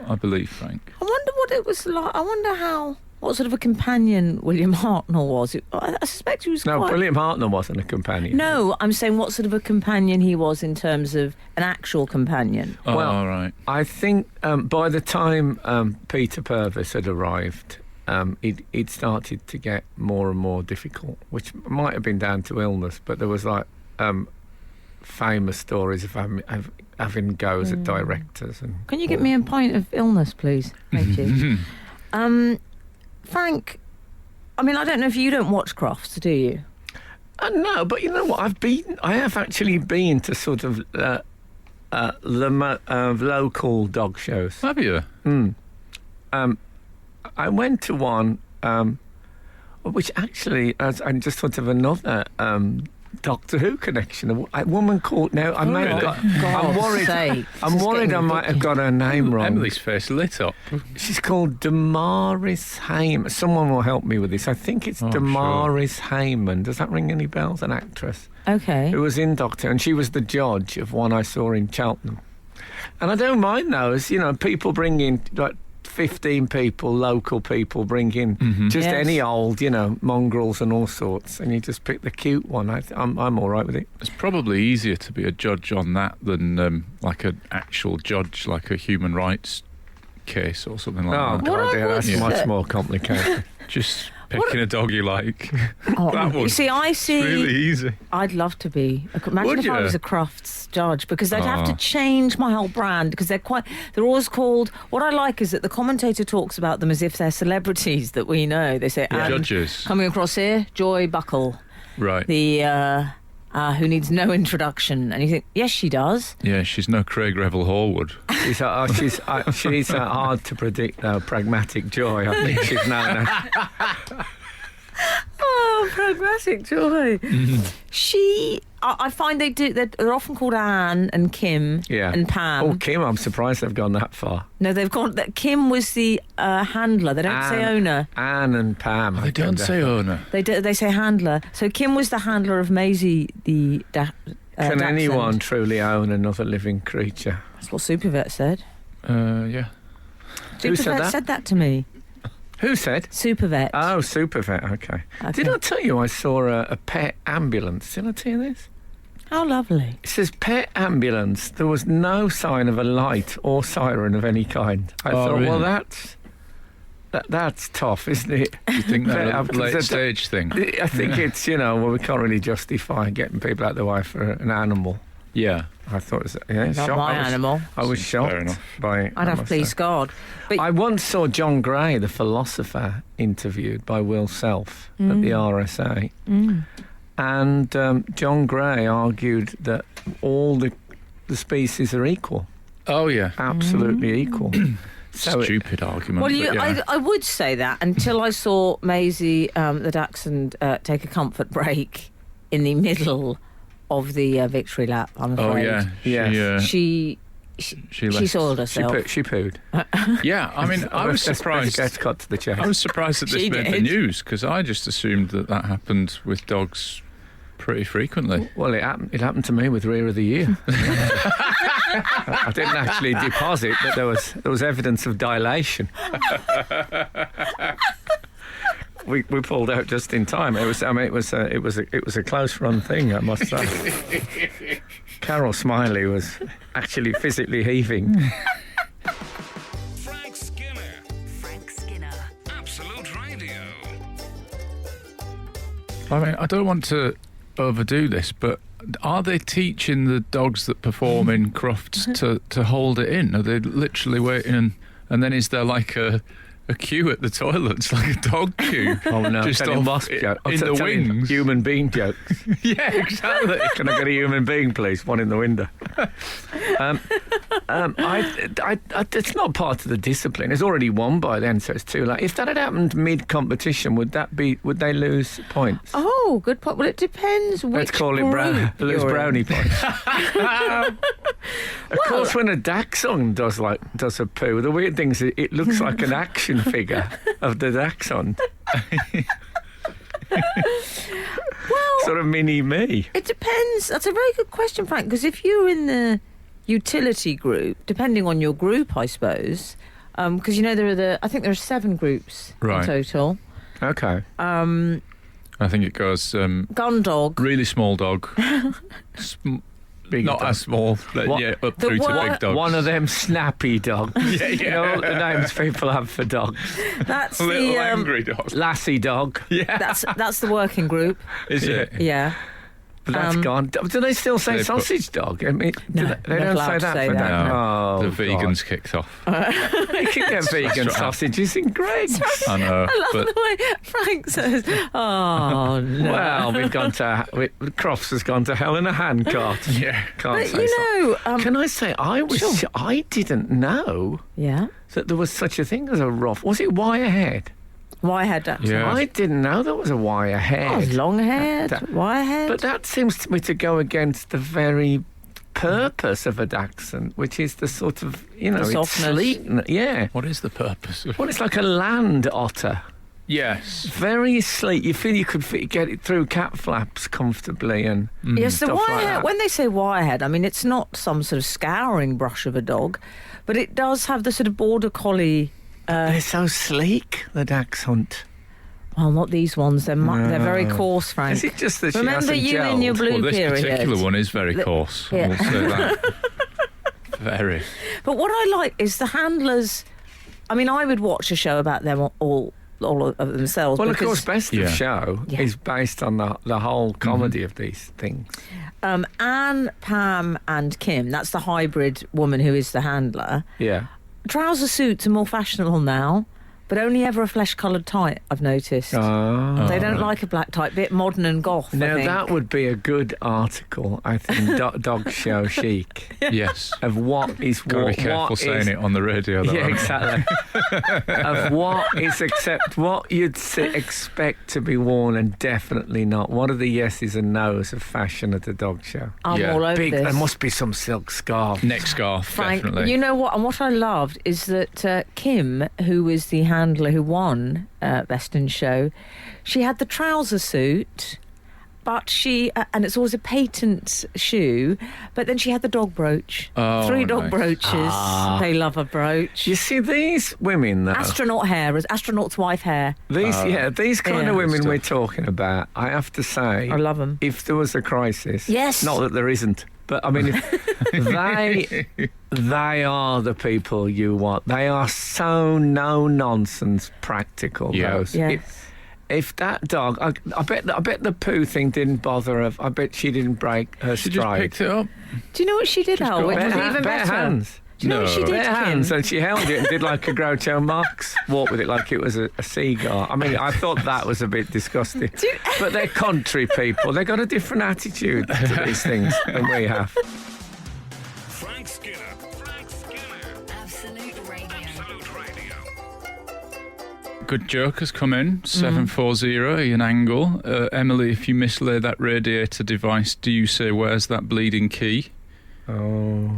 I believe, Frank. I wonder what it was like. I wonder what sort of a companion William Hartnell was. I suspect he was No, quite... William Hartnell wasn't a companion. No, I'm saying what sort of a companion he was in terms of an actual companion. Oh, Well, all right. I think by the time Peter Purvis had arrived, he'd started to get more and more difficult, which might have been down to illness, but there was like famous stories of having goes at directors. And Can you get me a pint of illness, please? Thank you. Frank, I mean, I don't know if you don't watch Crufts, do you? No, but you know what? I have actually been to sort of local dog shows. Have you? I went to one, which actually, I just thought of another Doctor Who connection. A woman called. Now I may have got. I'm worried. Sake, I'm this is worried I getting might have got her name wrong. Emily's face lit up. She's called Damaris Heyman. Someone will help me with this. I think it's Oh, Damaris Heyman. Does that ring any bells? An actress Okay. who was in Doctor, and she was the judge of one I saw in Cheltenham. And I don't mind those. You know, people bring in like 15 people, local people bring in just Yes. any old, you know, mongrels and all sorts, and you just pick the cute one. I'm all right with it. It's probably easier to be a judge on that than like an actual judge, like a human rights case or something like Oh, that. What God, I yeah, would that's say- much more complicated. Just picking a dog you like. Oh, That you one. see, I see. It's really easy. I'd love to be. Imagine Would if I you? was a Crufts judge, because they'd have to Oh. change my whole brand because they're always called. What I like is that the commentator talks about them as if they're celebrities that we know. They say, and Judges. coming across here, Joy Buckle, Right. the who needs no introduction. And you think, yes, she does. Yeah, she's no Craig Revel Horwood. She's hard to predict, pragmatic joy. I think she's known as. Oh, pragmatic joy. I find they're often called Anne and Kim and Pam. Oh, Kim, I'm surprised they've gone that far. No, they've gone. Kim was the handler. They don't say owner. Anne and Pam. They don't say owner. They say handler. So Kim was the handler of Maisie, the Can dachshund. anyone truly own another living creature? That's what Supervet said. Yeah. Who said that? said that to me. Who said? Supervet. Oh, Supervet, okay. Did I tell you I saw a pet ambulance? Did I tell you this? How lovely. It says pet ambulance. There was no sign of a light or siren of any kind. I thought, really? well, that's tough, isn't it? You think that's a Because late stage thing? I think it's, we can't really justify getting people out of the way for an animal. Yeah. I thought it was, Not shocked. my animal. I was Fair shocked enough. by I'd have please God. But I once saw John Gray, the philosopher, interviewed by Will Self at the RSA. And John Gray argued that all the species are equal, Oh, yeah. absolutely equal. Stupid argument. well, but yeah. I would say that until I saw Maisie, the dachshund, take a comfort break in the middle of the victory lap. I'm afraid. Oh, yeah. Yes. She left. soiled She, herself. she pooed. Yeah, I mean, I was surprised. Let's cut to the chase. I was surprised that this She made the did. news because I just assumed that happened with dogs pretty frequently. Well, it happened to me with Rear of the Year. I didn't actually deposit, but there was evidence of dilation. We pulled out just in time. It was a close run thing, I must say. Carol Smiley was actually physically heaving. Frank Skinner. Frank Skinner. Absolute Radio. I mean, I don't want to overdo this, but are they teaching the dogs that perform in Crufts to hold it in? Are they literally waiting and then is there like a queue at the toilets, like a dog queue? Oh no, Just telling off wasp joke. in the Telling wings. human being jokes. Yeah, exactly. Can I get a human being, please? One in the window. It's not part of the discipline. It's already won by then, so it's too late. If that had happened mid-competition, would they lose points? Oh, good point. Well, it depends which Let's call it group lose you're in. brownie points. Of course, when a dachshund does a poo, the weird thing is it looks like an action figure of the dachshund. Well, Sort of mini me. it depends. That's a very good question, Frank, because if you're in the utility group, depending on your group, I suppose, because I think there are 7 groups Right. in total. Okay. I think it goes Gun dog. really small dog, Big not dog. as small, but What? yeah, up The through to wor- big dogs. One of them snappy dogs. Yeah, You know all the names people have for dogs. That's little the angry dog. Lassie dog. Yeah, that's the working group. is it? Yeah. But that's gone. Do they still say They put- sausage dog? I mean, No, they they're don't allowed say to that say for that. that. No, Oh, the vegans kicked off. You can get vegan right. sausages in Greg's. I know, I love but the way Frank says, "Oh no." Well, Crufts has gone to hell in a handcart. yeah, Can't But say so. Can I say Sure. I didn't know Yeah. that there was such a thing as a ruff. Was it wirehead? Why had that? Yeah. I didn't know there was a wirehead. Oh, long haired. That- Wire head. But that seems to me to go against the very purpose of a dachshund, which is the sort of, it's softness. sleek. Yeah. what is the purpose of? Well, it's like a land otter. Yes, Very sleek. You feel you could get it through cat flaps comfortably and Yes, the stuff like wirehead. that. When they say wirehead, I mean it's not some sort of scouring brush of a dog, but it does have the sort of border collie. They're so sleek, the dachshund. Well, not these ones. They're very coarse, Frank. Is it just that she Remember hasn't you in your gelled? blue well, this period. particular one is very coarse. I Yeah. will say that. Very. But what I like is the handlers. I mean, I would watch a show about them all of themselves. Well, of because, course, Best Yeah. of Show Yeah. is based on the whole comedy of these things. Anne, Pam, and Kim. That's the hybrid woman who is the handler. Yeah. Trouser suits are more fashionable now. but only ever a flesh-coloured type, I've noticed. Oh. They don't like a black type, bit modern and goth, I Now, think. that would be a good article, I think, Dog Show Chic, Yes. of what is Got to what. be careful what saying is- it on the radio. Though, Yeah, haven't exactly. Of what is what you'd expect to be worn and definitely not. What are the yeses and nos of fashion at the Dog Show? I'm Yeah. all over Big. this. There must be some silk scarf. Neck scarf, Frank, definitely. you know what? And what I loved is that Kim, who was the handler who won Best in Show, she had the trouser suit, but and it's always a patent shoe, but then she had the dog brooch. Oh, 3 dog nice. brooches. They love a brooch. You see, these women, though. Astronaut hair, as astronaut's wife hair. These kind of Yeah. women Stuff. we're talking about, I have to say, I love 'em. if there was a crisis, Yes. not that there isn't, but I mean, they are the people you want. They are so no nonsense, practical. Yeah. Those. Yes. If that dog, I bet the poo thing didn't bother her. I bet she didn't break her She just stride. picked it up. Do you know what she did, She's Al? got Which was bare even better. hands. Do you know what she No. did, Bare Kim? hands, and she held it and did like a Groucho Marx walk with it, like it was a seagull. I mean, I thought that was a bit disgusting. But they're country people. They've got a different attitude to these things than we have. Frank Skinner. Frank Skinner. Absolute Radio. Absolute Radio. Good joke has come in, 740 in angle. Emily, if you mislay that radiator device, do you say, where's that bleeding key? Oh.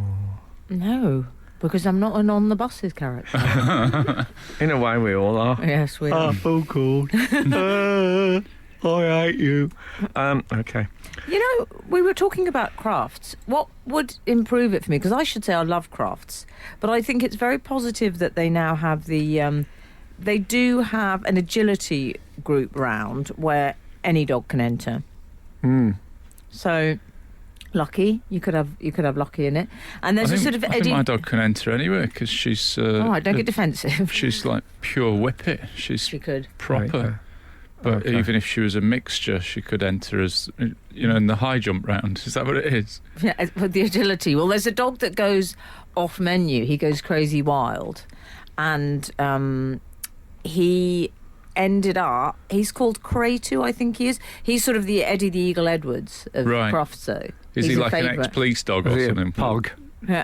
No, because I'm not an on the buses character. In a way, we all are. Yes, we are. Oh, God. I hate you. Okay. You know, we were talking about crafts. What would improve it for me? Because I should say I love crafts, but I think it's very positive that they now have the. They do have an agility group round where any dog can enter. So, Lucky, you could have Lucky in it, and there's I a think, sort of I think Eddie. my dog can enter anyway because she's. All right, don't get defensive. She's like pure whippet. She's She could. proper. Right, But okay. even if she was a mixture, she could enter as, in the high jump round. Is that what it is? Yeah, with the agility. Well, there's a dog that goes off menu. He goes crazy wild, and he ended up. He's called Kratu, I think he is. He's sort of the Eddie the Eagle Edwards of Right. Crufts. So Is he's he a like an favourite. ex-police dog or Is he a something? pug? Yeah.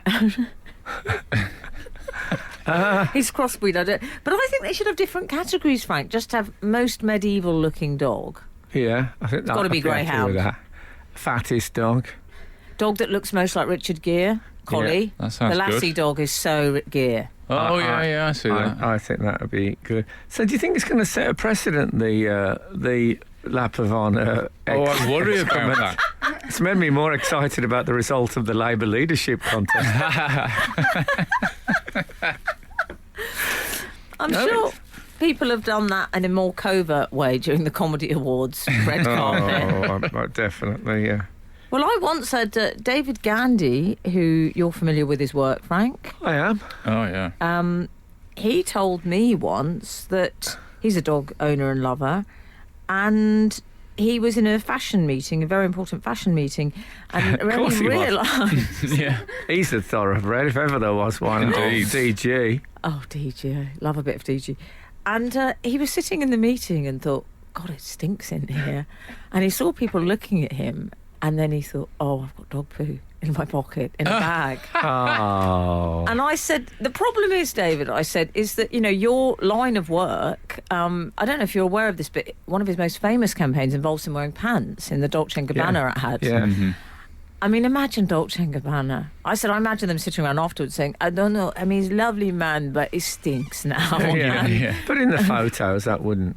He's crossbreed. But I think they should have different categories, Frank. Just have most medieval-looking dog. Yeah, I think gotta be I'd happy greyhound. with that. Fattest dog. Dog that looks most like Richard Gere. Collie. that sounds The Lassie good. dog is so Gere. Oh, I see that. I think that would be good. So, do you think it's going to set a precedent? The lap of honour. Oh, I worry about that. It's made me more excited about the result of the Labour leadership contest. I'm No, sure people have done that in a more covert way during the Comedy Awards red carpet. Oh, definitely, yeah. Well, I once had David Gandy, who you're familiar with his work, Frank. I am. Oh, yeah. He told me once that he's a dog owner and lover, and he was in a fashion meeting, a very important fashion meeting, and Of course he was. realised. Yeah. He's a thoroughbred, if ever there was one. Indeed. Oh, DG. Oh, DG, love a bit of DG. And he was sitting in the meeting and thought, God, it stinks in here. And he saw people looking at him, and then he thought, oh, I've got dog poo in my pocket, in a bag. Oh. And I said, the problem is, David, I said, is that, your line of work, I don't know if you're aware of this, but one of his most famous campaigns involves him wearing pants in the Dolce & Gabbana ad. Yeah. Mm-hmm. I mean, imagine Dolce & Gabbana. I said, I imagine them sitting around afterwards saying, I don't know, I mean, he's a lovely man, but he stinks now. Yeah. But in the photos, that wouldn't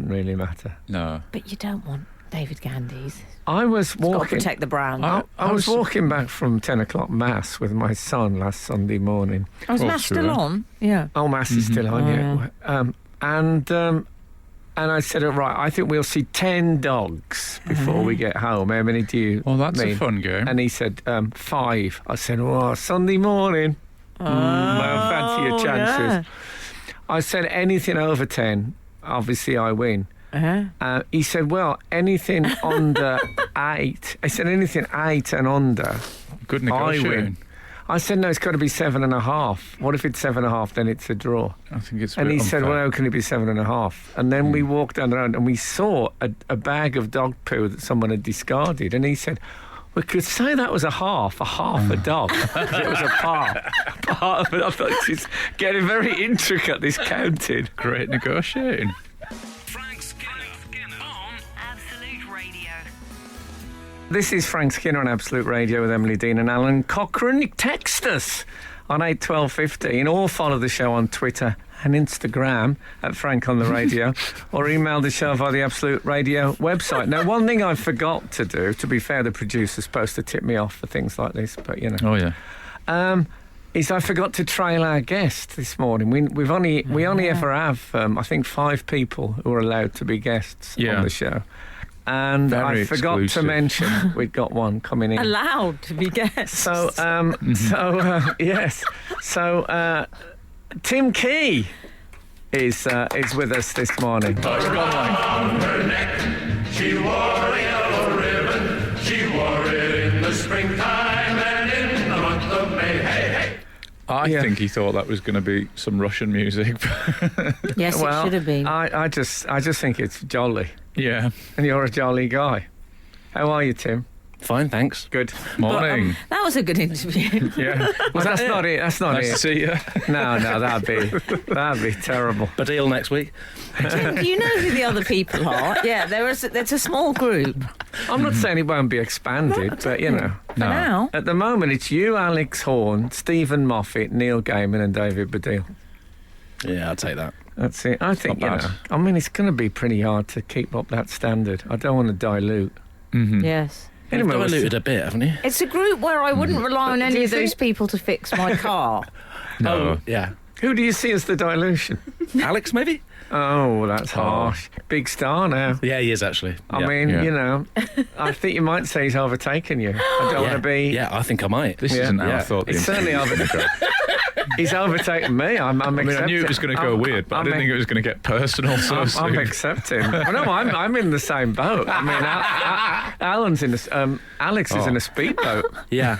really matter. No. But you don't want David Gandy's. I was Got to walking. protect the brand. I was walking back from 10 o'clock mass with my son last Sunday morning. I was Oh, Matt sure. still on? Yeah. Oh, mass is still on, Oh, yeah. And I said, right, I think we'll see 10 dogs before we get home. How many do you Well, that's mean? a fun game. And he said, 5. I said, oh, Sunday morning. Well, fancy your chances. I said, anything over 10, obviously I win. He said, well, anything under 8. I said, anything 8 and under, Good I negotiating. win. I said, no, it's got to be 7.5. What if it's 7.5? Then it's a draw. I think it's. A And bit he said, unfair. well, how can it be 7.5? And then we walked down the road and we saw a bag of dog poo that someone had discarded. And he said, we could say that was a half a dog. It was a part of it. I thought it's getting very intricate, this counting. Great negotiating. Frank Skinner on Absolute Radio. This is Frank Skinner on Absolute Radio with Emily Dean and Alan Cochrane. Text us on 81215 or follow the show on Twitter and Instagram at Frank on the Radio or email the show via the Absolute Radio website. Now, one thing I forgot to do, to be fair, the producer's supposed to tip me off for things like this, but you know. Oh yeah. Is I forgot to trail our guest this morning. We only ever have, I think, 5 people who are allowed to be guests Yeah. on the show. And Very I forgot exclusive. to mention we'd got one coming in. Allowed to be guests. So, yes. So, Tim Key is with us this morning. She wore a yellow ribbon. She wore it in the springtime and in the month of May. Hey, hey. I Yeah. think he thought that was going to be some Russian music. yes, Well, it should have been. I just think it's jolly, Yeah. and you're a jolly guy. How are you, Tim? Fine, thanks. Good. Morning. That was a good interview. Yeah. Well, that's not it. That's not Nice to it. see you. No, that'd be terrible. Badil next week. Do you know who the other people are? Yeah, there's a small group. I'm not saying it won't be expanded, but you know, For now. at the moment it's you, Alex Horn, Stephen Moffat, Neil Gaiman, and David Baddiel. Yeah, I'll take that. That's it. I think, you Not know, bad. I mean, it's going to be pretty hard to keep up that standard. I don't want to dilute. Mm-hmm. Yes. Anyway, You've we'll diluted a bit, haven't you? It's a group where I wouldn't rely on Do any you of those think- people to fix my car. No. Oh, yeah. who do you see as the dilution? Alex, maybe? Oh, that's harsh. Big star now. Yeah, he is actually. I Yeah. mean, Yeah. you know, I think you might say he's overtaken you. I don't yeah. want to be. Yeah, I think I might. This Yeah. isn't how I Yeah. thought the It's certainly interview was gonna go. He's overtaken me. I'm I mean, I accepting. knew it was going to go weird, but I didn't think it was going to get personal so I'm soon. accepting. I know I'm in the same boat. I mean, Alan's in Alex is in a speedboat. Yeah.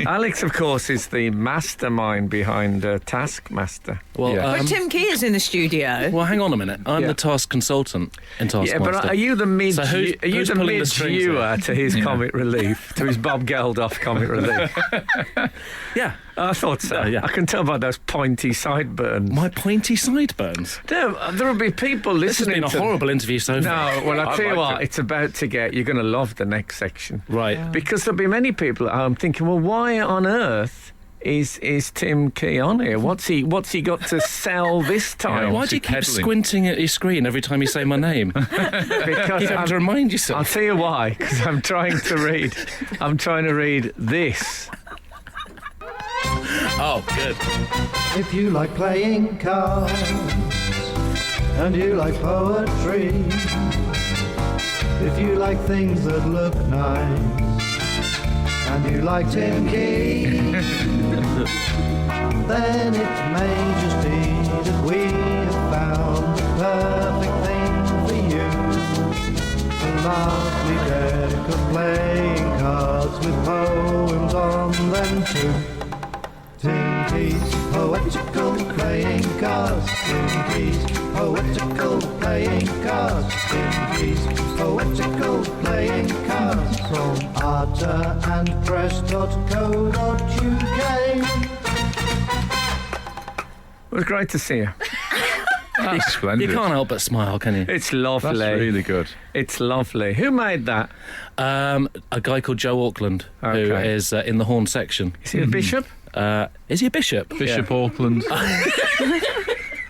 Alex, of course, is the mastermind behind Taskmaster. Well, Yeah. But Tim Key is in the studio. well, hang on a minute. I'm Yeah. the task consultant in Taskmaster. Yeah, but are you the mid? So who's- are you who's the pulling the mid strings viewer to his Yeah. comic relief, to his Bob Geldof comic relief? Yeah. I thought so. Yeah. I can tell by those pointy sideburns. My pointy sideburns. There will be people This has listening been a to. horrible interview so far. No, well, I'll I tell you liked what, it. it's about to get. You're going to love the next section. Right. Because there'll be many people at home thinking, well, why on earth is Tim Key on here? What's he got to sell this time? Why do you keep peddling. squinting at your screen every time you say my name? Because You have to I'm, remind I'll yourself. tell you why. Because I'm trying to read this. Oh, good. If you like playing cards and you like poetry, if you like things that look nice and you like Tim Key, then it may just be that we have found the perfect thing for you. A lovely deck of playing cards with poems on them too. Tim Key's Poetical Playing Cards. Tim Key's Poetical Playing Cards. Tim Key's Poetical Playing Cards. From artandpress.co.uk. It was great to see you. That's splendid. You can't help but smile, can you? It's lovely. That's really good. It's lovely. Who made that? A guy called Joe Auckland, who Okay. is in the horn section. Is he a bishop? Is he a bishop? Bishop Auckland.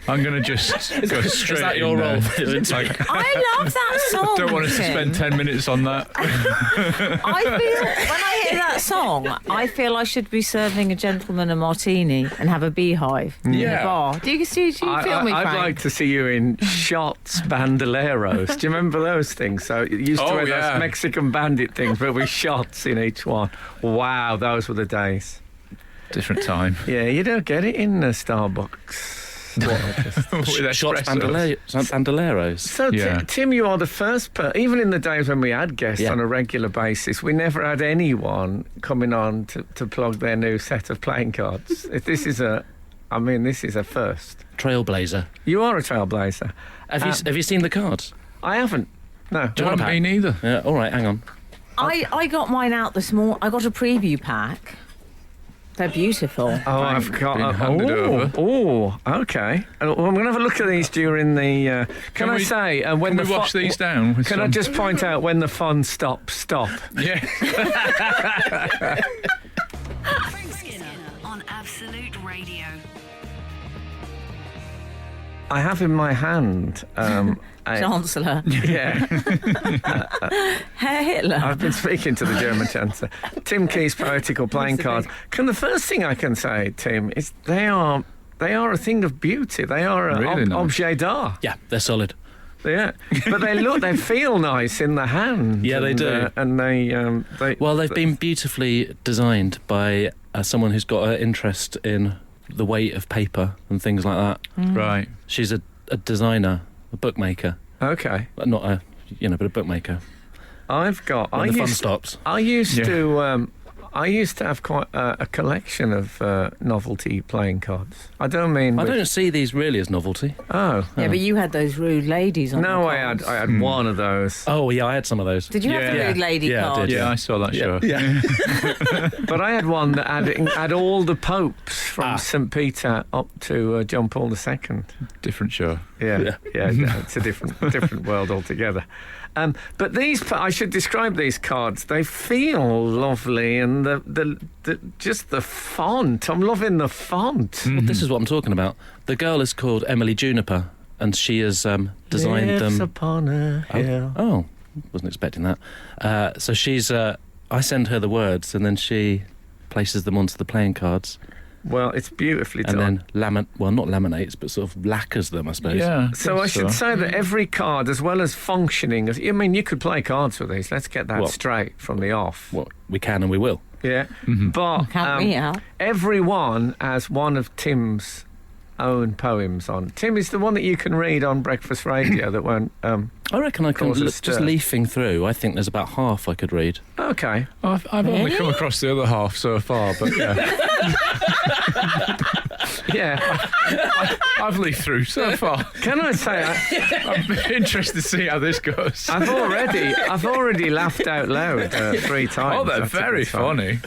I'm going to just go straight Is that in your there. role? Like, I love that song. don't want us to Tim. spend 10 minutes on that. I feel when I hear that song, I feel I should be serving a gentleman a martini and have a beehive in the Yeah. bar. Do you feel me, I'd Frank? like to see you in shots bandoleros. Do you remember those things? So you used to Oh, wear yeah. those Mexican bandit things, but with shots in each one. Wow, those were the days. Different time. Yeah, you don't get it in Starbucks. With Shots espressos. bandoleros. So, Yeah. Tim, you are the first even in the days when we had guests Yeah. on a regular basis, we never had anyone coming on to plug their new set of playing cards. This is a first. Trailblazer. You are a trailblazer. Have you seen the cards? I haven't. No. Do you want a pack? Me neither. Yeah, all right, hang on. I got mine out this morning. I got a preview pack. They're beautiful. Oh, I've got. Been handed over. Oh, okay. Well, I'm going to have a look at these during the. Can I we- say when Can the we wash these down? With Can I some- just point out when the fun stops? Stop. Yeah. Frank Skinner on Absolute Radio. I have in my hand. Chancellor. Yeah, Herr Hitler. I've been speaking to the German Chancellor. Tim Key's Poetical Playing Cards. The first thing I can say, Tim, is they are a thing of beauty. They are an Really nice. objet d'art. Yeah, they're solid. Yeah, but they feel nice in the hand. Yeah, they do. And they. Well, they've been beautifully designed by someone who's got an interest in the weight of paper and things like that. Right. She's a designer, a bookmaker. Okay. Not a, but a bookmaker. I've got. When the fun stops. I used Yeah. to. I used to have quite a collection of novelty playing cards. I don't mean. I don't see these really as novelty. Oh Yeah, but you had those rude ladies on no, the I cards. had one of those. Oh, yeah, I had some of those. Did you have the Yeah. rude lady Yeah, I card? did. Yeah, I saw that show. Yeah. But I had one that had all the popes from St. Peter up to John Paul II. Different show. Yeah, it's a different world altogether. But I should describe these cards. They feel lovely, and just the font. I'm loving the font. Well, this is what I'm talking about. The girl is called Emily Juniper, and she has designed Lives them. upon a hill. Oh, wasn't expecting that. So she's. I send her the words, and then she places them onto the playing cards, Well, it's beautifully and done. then not laminates, but sort of lacquers them, I suppose. Yeah. So I should say that every card, as well as functioning, you could play cards with these. Let's get that Well- straight from the off. Well, we can and we will. Yeah, but Can't we, Al? every one has one of Tim's own poems on. Tim is the one that you can read on breakfast radio that won't. I reckon I can Cause a just stir. leafing through. I think there's about half I could read. Okay. I've only come across the other half so far, but yeah. Yeah. I've leafed through so far. Can I say I'm interested to see how this goes. I've already laughed out loud 3 times. Oh, they're That's a very good sign. funny.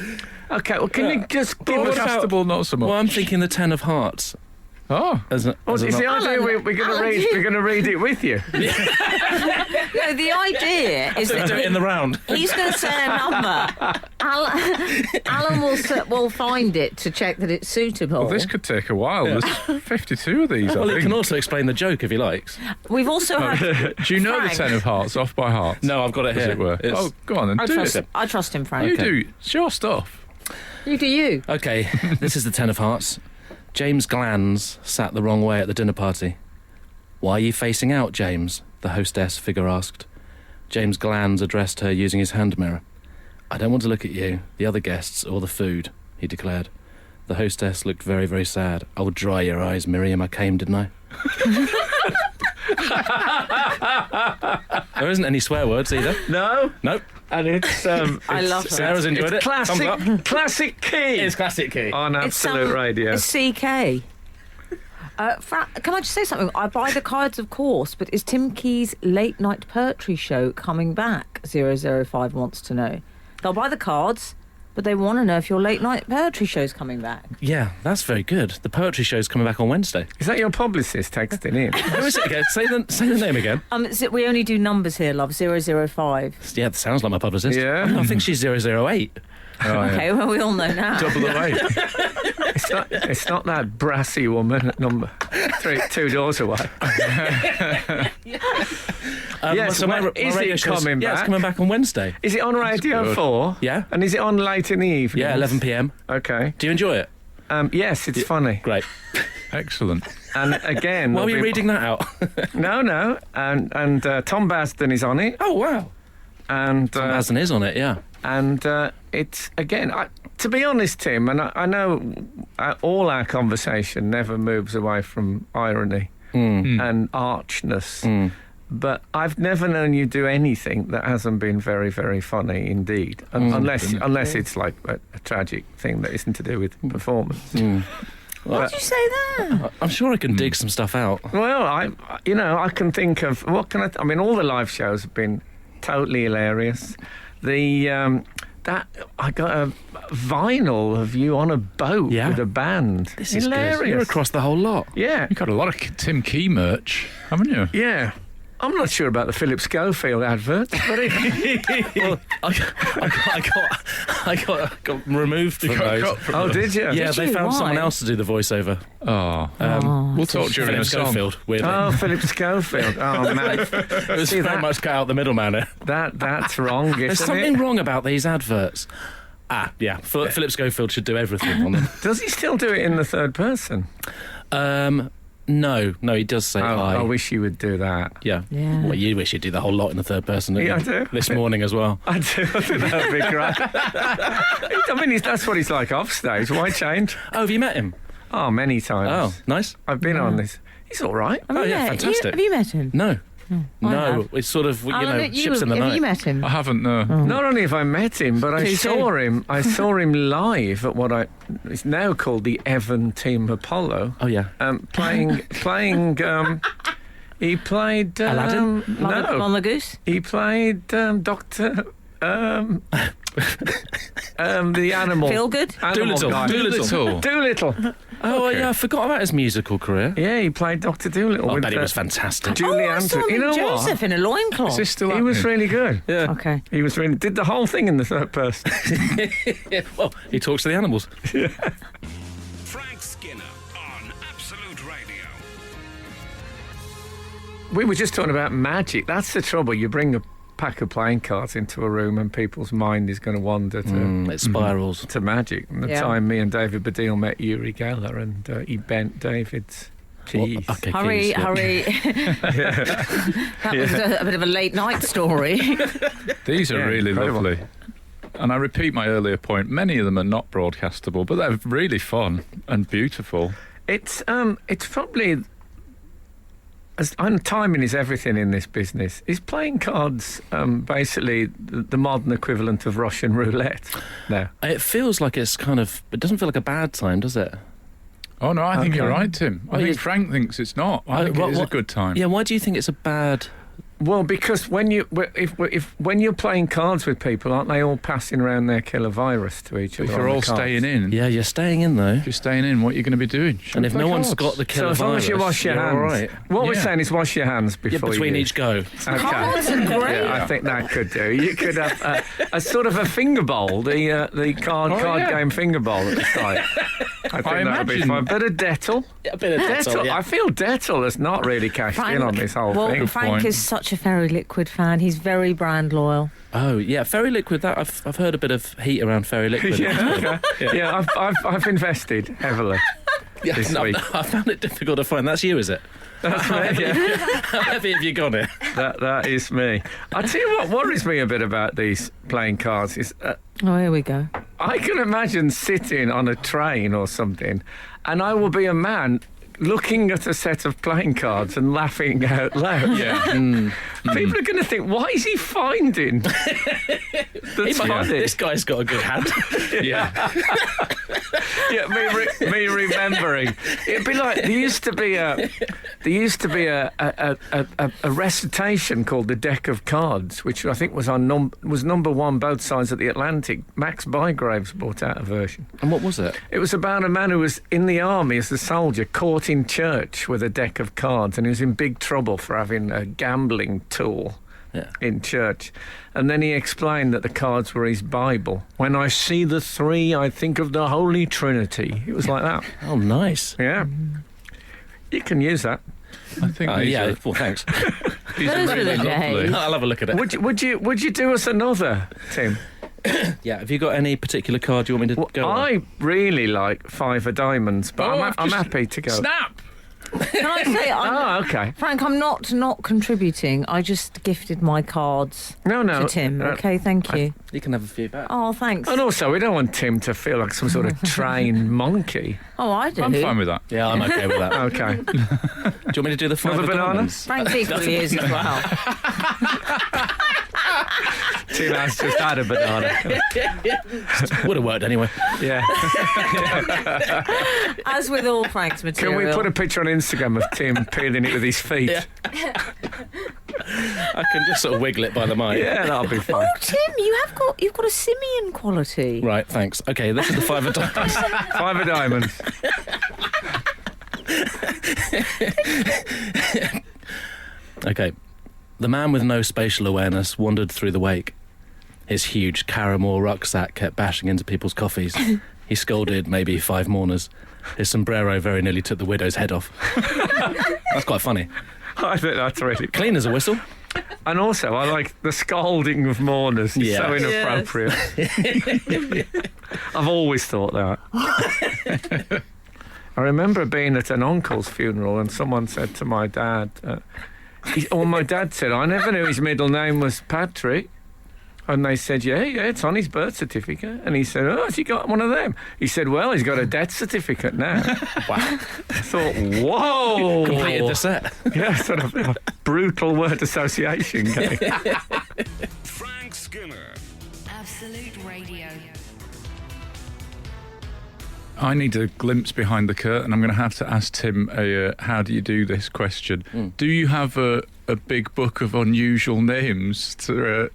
Okay. Well, can you just give us? Broadcastable, not so much. Well, I'm thinking the Ten of Hearts. Oh, As a, Well, as a is the not- idea we're going to Alan, read? you- We're going to read it with you. No, the idea is do that it in the round. he's going to say a number. Alan will find it to check that it's suitable. well, this could take a while. There's 52 of these, I Well, he think. can also explain the joke if he likes. We've also had. Do you know Frank. the Ten of Hearts off by heart? No, I've got it as here. it were. It's- Oh, go on and I do trust, it. I trust him, Frank. You do. It's your stuff. You do you. Okay, this is the Ten of Hearts. James Glands sat the wrong way at the dinner party. Why are you facing out, James? The hostess figure asked. James Glands addressed her using his hand mirror. I don't want to look at you, the other guests, or the food, he declared. The hostess looked very, very sad. Oh, dry your eyes, Miriam. I came, didn't I? There isn't any swear words either. No. Nope. And it's I love it. Sarah's enjoyed it. Thumbs up. classic key It's classic key. on It's Absolute Radio. It's CK. Can I just say something? I buy the cards, of course, but is Tim Key's late night poetry show coming back? 005 wants to know. They'll buy the cards, but they want to know if your late night poetry show's coming back. Yeah, that's very good. The poetry show's coming back on Wednesday. Is that your publicist texting in? Who is it again? Say the name again. We only do numbers here, love. 005. Yeah, that sounds like my publicist. Yeah. I think she's 008. Oh, yeah. Okay, well, we all know now. Double the weight. It's not that brassy woman at number 2 doors away. Yes, so when is radio it show's- coming Yeah, it's back? coming back on Wednesday. Is it on Radio good. 4? Yeah. And is it on late in the evening? Yeah, 11 p.m. Okay. Do you enjoy it? Yes, it's funny. Great. Excellent. And again, Why were you there'll be- reading that out? No. And Tom Basden is on it. Oh, wow. And Aston is on it, yeah. and it's again. to be honest, Tim, and I know all our conversation never moves away from irony and archness, but I've never known you do anything that hasn't been very, very funny indeed, unless it's like a tragic thing that isn't to do with performance. Why'd you say that? I'm sure I can dig some stuff out. Well, I can think of I mean, all the live shows have been totally hilarious. That I got a vinyl of you on a boat with a band. This is hilarious. good. You're across the whole lot. Yeah, You've got a lot of Tim Key merch, haven't you? yeah. I'm not sure about the Philip Schofield advert, but Well, I got removed from those. oh, did you? Yeah, Did they you? found someone Why? else to do the voiceover. We'll talk during Philip a song. Schofield, weirdly. Oh, Philip Schofield. Oh man, It was See, very that- much cut out the middleman here. that's wrong, isn't There's it? something wrong about these adverts. Philip Schofield should do everything on them. Does he still do it in the third person? No, he does say hi. I wish you would do that. Yeah. Yeah. Well, you wish you'd do the whole lot in the third person, didn't Yeah, you? I do. This morning as well. I do. I think that'd be great. I mean, that's what he's like off stage. Why change? Oh, have you met him? Oh, many times. Oh, nice. I've been on this. He's all right. Oh, yeah, fantastic. Have you met him? No. I No, have. it's sort of, Have ships in the Have you night. met him? I haven't, no. Not only have I met him, but I Who saw him. I saw him live at what it's now called the Evan Team Apollo. Oh, yeah. Playing. He played Aladdin? No, On the goose? he played Doctor. The animal. Feel good? Animal Doolittle. guy. Doolittle. Doolittle. Oh, yeah, I forgot about his musical career. Yeah, he played Doctor Doolittle. I with bet it was fantastic. Julie I saw Andrews. him You know in what? Joseph in a loincloth. Is this still He was happening? really good. Yeah. Okay. He was really did the whole thing in the third person. Well, he talks to the animals. Frank Skinner on Absolute Radio. We were just talking about magic. That's the trouble. You bring a pack of playing cards into a room and people's mind is going to wander It spirals. to magic. And the Yeah. time me and David Baddiel met Uri Geller and he bent David's keys. Well, okay, Hurry, keys, yeah. hurry. That was a bit of a late night story. These are Yeah, really incredible. lovely. And I repeat my earlier point, many of them are not broadcastable, but they're really fun and beautiful. It's probably and timing is everything in this business. Is playing cards basically the modern equivalent of Russian roulette? No. It feels like it's kind of... It doesn't feel like a bad time, does it? Oh, no, I think you're Okay. right, Tim. I Well, think you- Frank thinks it's not. I think it is a good time. Yeah, why do you think it's a bad... Well, because when when you're playing cards with people, aren't they all passing around their killer virus to each If other? you're on all the cards? staying in, Yeah, you're staying in, though. if you're staying in, what are you going to be doing? And if Play no one's cards. got the So killer as long virus, as you wash your you're hands, all right. what we're Yeah. saying is wash your hands Yeah, before between you each go. Okay. Cards are great. Yeah, I think that could do. You could have a sort of a finger bowl, the card yeah. game finger bowl at the side. I think that would be imagine- fun. Bit of Dettol. Yeah, a bit of Dettol. I feel Dettol has not really cashed in on this whole thing. Frank point. is such a Fairy Liquid fan. He's very brand loyal. Oh, yeah, Fairy Liquid, that I've heard a bit of heat around Fairy Liquid. Yeah, okay. Yeah, I've invested heavily this No, week. I found it difficult to find. That's you, is it? That's me. Yeah. How heavy have you got it? That is me. I tell you what worries me a bit about these playing cards is Oh, here we go. I can imagine sitting on a train or something, and I will be a man looking at a set of playing cards and laughing out loud. Yeah. People are going to think, why is he finding? That's funny. This guy's got a good hand. Yeah. Yeah, me remembering. It'd be like there used to be a recitation called the Deck of Cards, which I think was was number one both sides of the Atlantic. Max Bygraves brought out a version. And what was it? It was about a man who was in the army as a soldier, caught in church with a deck of cards, and he was in big trouble for having a gambling tool. Yeah. In church. And then he explained that the cards were his Bible. When I see the three, I think of the Holy Trinity. It was like that. Oh, nice. Yeah. You can use that. I think these Yeah, are, well, thanks. these are Those are really the lovely. days. I'll have a look at it. Would you do us another, Tim? Yeah, have you got any particular card you want me to Well, go on? I really like Five of Diamonds, but Oh, I'm I've I'm just- happy to go. Snap! Can I say, Okay. Frank, I'm not contributing. I just gifted my cards No. to Tim. Okay, thank you. You can have a few back. Oh, thanks. And also, we don't want Tim to feel like some sort of trained monkey. Oh, I do. I'm fine with that. Yeah, I'm okay with that. Okay. Do you want me to do the 5 Another of banana? diamonds? Frank equally is as well. Tim has just had a banana. Would have worked anyway. Yeah. As with all Frank's material. Can we put a picture on Instagram of Tim peeling it with his feet? Yeah. I can just sort of wiggle it by the mic. Yeah, that'll be fine. Oh, Tim, you've got a simian quality. Right, thanks. Okay, this is the 5 of diamonds. 5 of diamonds. Okay. The man with no spatial awareness wandered through the wake. His huge Caramore rucksack kept bashing into people's coffees. He scolded maybe 5 mourners. His sombrero very nearly took the widow's head off. That's quite funny. I think that's really Clean as a whistle. And also, I like the scolding of mourners. It's Yeah. so inappropriate. I've always thought that. I remember being at an uncle's funeral and someone said to my dad, my dad said, I never knew his middle name was Patrick. And they said, yeah, it's on his birth certificate. And he said, oh, has he got one of them? He said, well, he's got a death certificate now. Wow. I thought, whoa. Completed the set. Yeah, sort of a brutal word association game. Frank Skinner. Absolute Radio. I need a glimpse behind the curtain. I'm going to have to ask Tim how do you do this question. Do you have a big book of unusual names to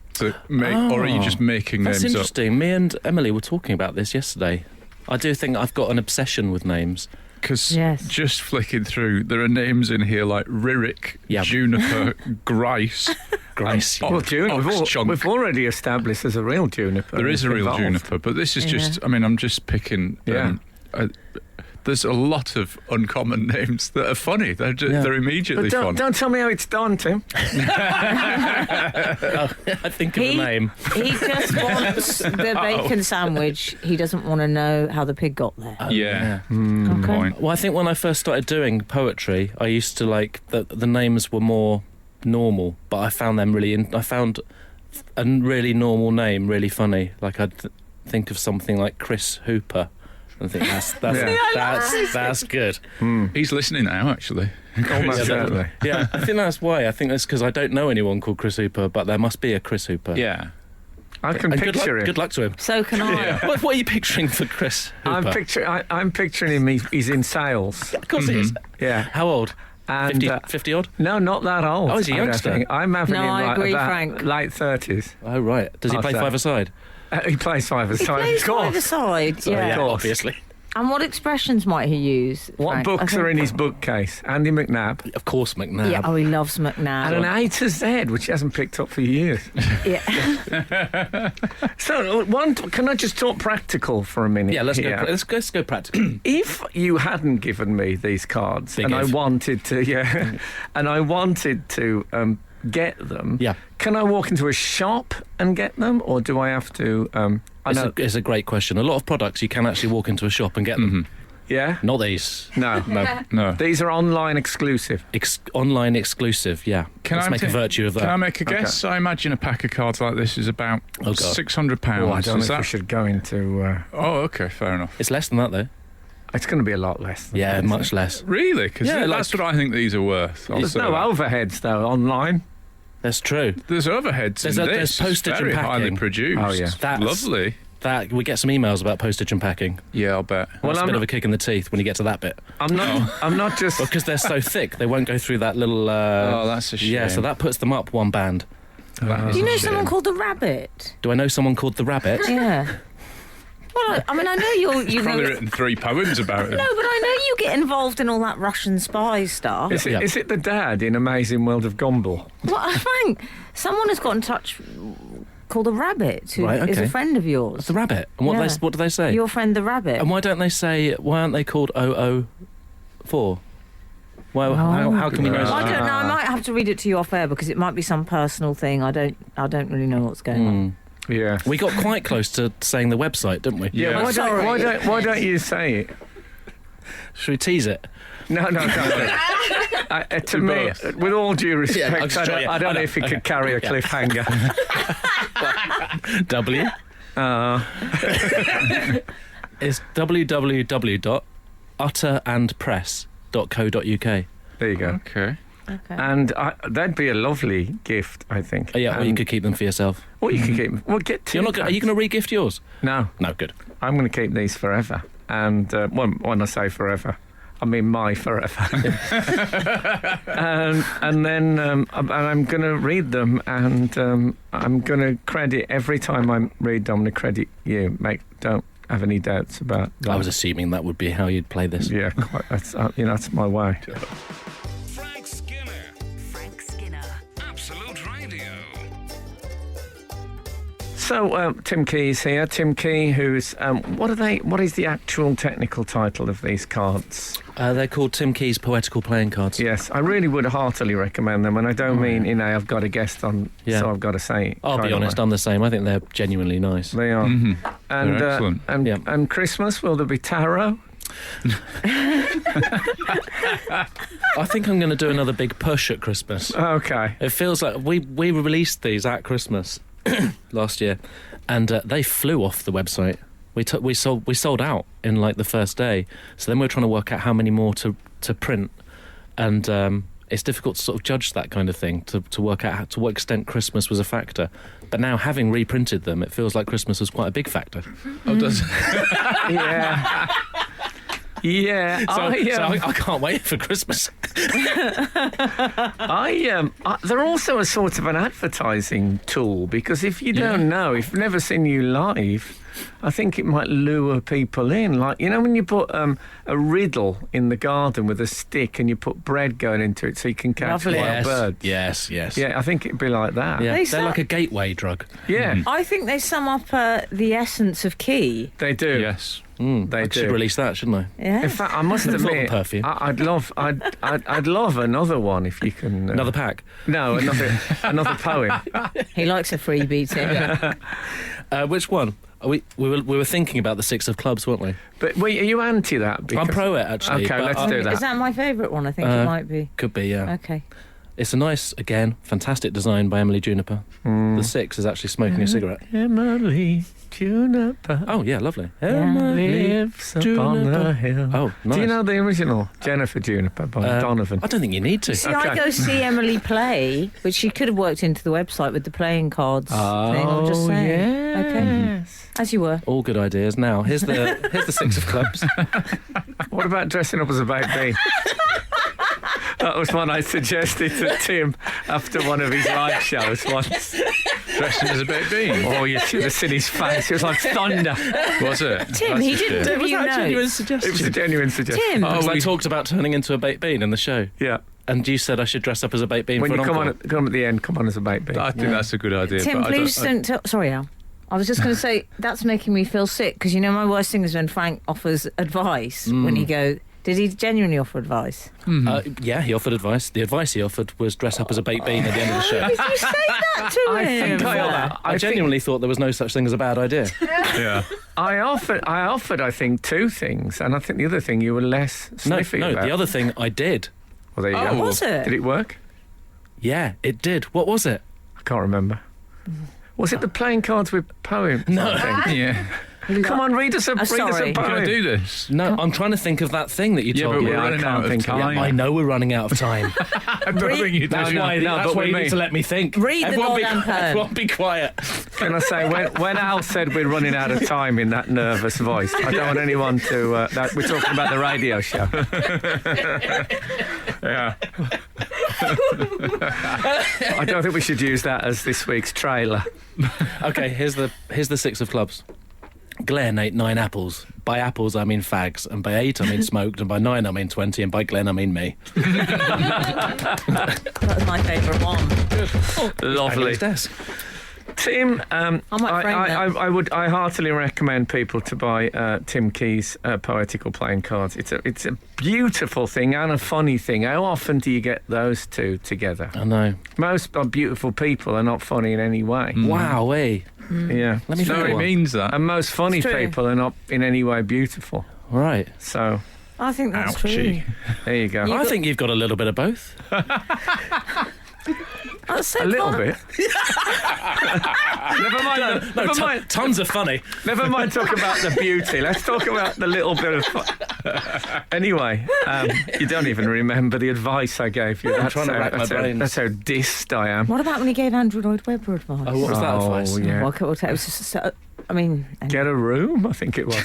make, or are you just making That's names interesting. Me and Emily were talking about this yesterday. I do think I've got an obsession with names. Because Yes. just flicking through, there are names in here like Ririk, Yeah. Juniper, Grice. Grace. and Well, Oxchunk. we've already established there's a real juniper. There is a real involved. juniper, but this is just, Yeah. I mean, I'm just picking. There's a lot of uncommon names that are funny. They're immediately But fun. don't tell me how it's done, Tim. I think of a name. He just wants the bacon sandwich. He doesn't want to know how the pig got there. Yeah. Okay. Point. Well, I think when I first started doing poetry, I used to like the names were more normal, but I found them I found a really normal name really funny. Like I'd think of something like Chris Hooper, and think that's good. He's listening now, actually. Almost certainly. Yeah, I think that's why. I think that's because I don't know anyone called Chris Hooper, but there must be a Chris Hooper. Yeah. I can And picture him. good luck to him. So can I. What are you picturing for Chris Hooper? I'm picturing him. He's in sales. Of course he is. Yeah. How old? And 50 odd? no, not that old. Oh, he's a I don't youngster. think. I'm having No, him I like agree, about Frank. late 30s. Oh, right. Does he I'll play say. 5-a-side? He plays 5-a-side. Plays Of course. by the side. Yeah. course. Obviously. And what expressions might he use? What Frank? books I think- are in his bookcase? Andy McNabb. Of course, McNabb. Yeah. Oh, he loves And McNabb. an A to Z, which he hasn't picked up for years. Yeah. So, can I just talk practical for a minute? Yeah, let's here? go. Let's go practical. If you hadn't given me these cards, Big and if. I wanted to, and I wanted to get them, Yeah. can I walk into a shop and get them, or do I have to? I know, It's a great question. A lot of products you can actually walk into a shop and get them. yeah. Not these. No, No. these are online exclusive. Online exclusive, yeah. Let's make a virtue of that. Can I make a guess? I imagine a pack of cards like this is about God. £600. Oh, I don't know Is if we that? should go into. Oh, okay, fair enough. It's less than that, though. It's going to be a lot less. Than Yeah, that, much isn't less. Really? Because Yeah, that's like- what I think these are worth. it? I'll There's say no that. overheads though online. That's true. There's overheads There's in a- this. there's postage It's and very highly packing. produced. Oh, yeah. That's- Lovely. That we get some emails about postage and packing. Yeah, I'll bet. Well, That's a I'm bit not- of a kick in the teeth when you get to that bit. I'm not. I'm not just. Because they're so thick, they won't go through that little. Oh, that's a shame. Yeah, so that puts them up one band. That is Do you a know shame. someone called the Rabbit? Do I know someone called the Rabbit? Yeah. Well, I mean, I know you know. Probably written 3 poems about No, it. but I know you get involved in all that Russian spy stuff. Is it, Yeah. is it the dad in Amazing World of Gumball? Well, Frank, someone has got in touch called the Rabbit, who Right, is a okay. friend of yours. The Rabbit. And what, Yeah. what do they say? Your friend, the Rabbit. And why don't they say? Why aren't they called 004? Well, how can we know? Well, I that? don't know. I might have to read it to you off air because it might be some personal thing. I don't really know what's going on. Yeah. We got quite close to saying the website, didn't we? Yeah. Why sorry. don't you say it? Should we tease it? No, don't. To me, with all due respect, I'll just try it. I don't know if it could carry a cliffhanger. W. It's www.utterandpress.co.uk. There you go. Okay. Okay. And that'd be a lovely gift, I think. Oh, yeah, or you And- could keep them for yourself. Or you could keep them. Well, get two. You're not. Are you going to re-gift yours? No, No, good. I'm going to keep these forever. And when I say forever, I mean my forever. and then I'm going to read them, and I'm going to credit every time I read them. I'm going to credit you. Don't have any doubts about that. I was assuming that would be how you'd play this. Yeah, quite, that's my way. Frank Skinner, Frank Skinner. Absolute Radio. So Tim Key's here. Tim Key, who's what is the actual technical title of these cards? They're called Tim Key's Poetical Playing Cards. Yes, I really would heartily recommend them, and I don't mean I've got a guest on, Yeah. so I've got to say it. I'll be kind of honest, way. I'm the same. I think they're genuinely nice. They are. Mhm. And They're excellent. Yeah. and Christmas, will there be tarot? I think I'm going to do another big push at Christmas. Okay. It feels like we released these at Christmas last year, and they flew off the website. We sold out in like the first day. So then we're trying to work out how many more to print, and it's difficult to sort of judge that kind of thing to work out to what extent Christmas was a factor. But now, having reprinted them, it feels like Christmas was quite a big factor. Oh, does Yeah. Yeah. So I can't wait for Christmas. They're also a sort of an advertising tool, because if you don't know, if you've never seen you live, I think it might lure people in. Like, you know, when you put a riddle in the garden with a stick and you put bread going into it so you can catch Lovely. wild birds. Yes. Yeah, I think it'd be like that. Yeah, They they're like a gateway drug. Yeah, I think they sum up the essence of Key. they do. yes. They I do. should release that, shouldn't I? Yeah. In fact, I must It's not admit, perfume. I'd love another one if you can. Another pack. No, another poem. He likes a freebie, Tim. Which one? We were thinking about the Six of Clubs, weren't we? But are you anti that? I'm Because- pro it, actually. Okay, but let's I- do that. Is that my favourite one? I think it might be. Could be, yeah. Okay. It's a nice, again, fantastic design by Emily Juniper. The Six is actually smoking a cigarette. Emily Juniper Oh, yeah, lovely. lives upon the hill. Oh, nice. Do you know the original Jennifer Juniper by Donovan? I don't think you need to. See, Okay. I go see Emily play, which she could have worked into the website with the playing cards thing. I'm just saying. Okay. As you were. All good ideas. Now, here's the Six of Clubs. What about dressing up as a baked bean? That was one I suggested to Tim after one of his live shows once. Dressing as a baked bean. Oh, you should have seen his face. It was like thunder. Was it? Tim, he didn't give you notes. It was a genuine suggestion. Tim, Because I talked about turning into a baked bean in the show. Yeah. And you said I should dress up as a baked bean When for you an come encore. on at the end, come on as a baked bean. I think that's a good idea. Tim, but please I don't, don't. Sorry, Al. I was just going to say that's making me feel sick, because you know my worst thing is when Frank offers advice. When you go, did he genuinely offer advice? Yeah, he offered advice. The advice he offered was dress up as a baked bean at the end of the show. Did you say that to him? I think I genuinely thought there was no such thing as a bad idea. yeah. I offered, I think, two things, and I think the other thing you were less No, sniffy about. the other thing I did. Well, there you Oh. go. Was it? Did it work? Yeah, it did. What was it? I can't remember. Was it the playing cards with poems? No. Thing? Yeah. Come on, read us a sorry. poem. Can I do this? No, I'm trying to think of that thing that you Yeah, told but me. we're I running can't out of think of it. time. I know we're running out of time. I'm not bringing you That's down. why, no, that's but why with you me. need to let me think. Read the Everyone be, goddamn poem. everyone be quiet. Can I say, when Al said we're running out of time in that nervous voice, I don't want anyone to... that we're talking about the radio show. Yeah. I don't think we should use that as this week's trailer. Okay, here's the Six of Clubs. Glenn ate 9 apples. By apples, I mean fags. And by 8, I mean smoked. And by 9, I mean 20. And by Glenn, I mean me. That's my favourite one. Lovely. Emily's desk. Tim, I might frame that. I heartily recommend people to buy Tim Key's Poetical Playing Cards. It's a beautiful thing and a funny thing. How often do you get those two together? I know. Most are beautiful people are not funny in any way. Wow, eh? Yeah. Let me So think it one. means that. And most funny It's true. people are not in any way beautiful. Right. So I think that's true. Ouchie. There you go. I think you've got a little bit of both. That's so A little fun. bit. Never mind. Never mind. Tons are funny. Never mind talking about the beauty. Let's talk about the little bit of. Anyway, you don't even remember the advice I gave you. I'm trying to rack my brains. That's how dissed I am. What about when he gave Andrew Lloyd Webber advice? Oh, what was that advice? Yeah. Well, it was just so, I mean... Get a room, I think it was.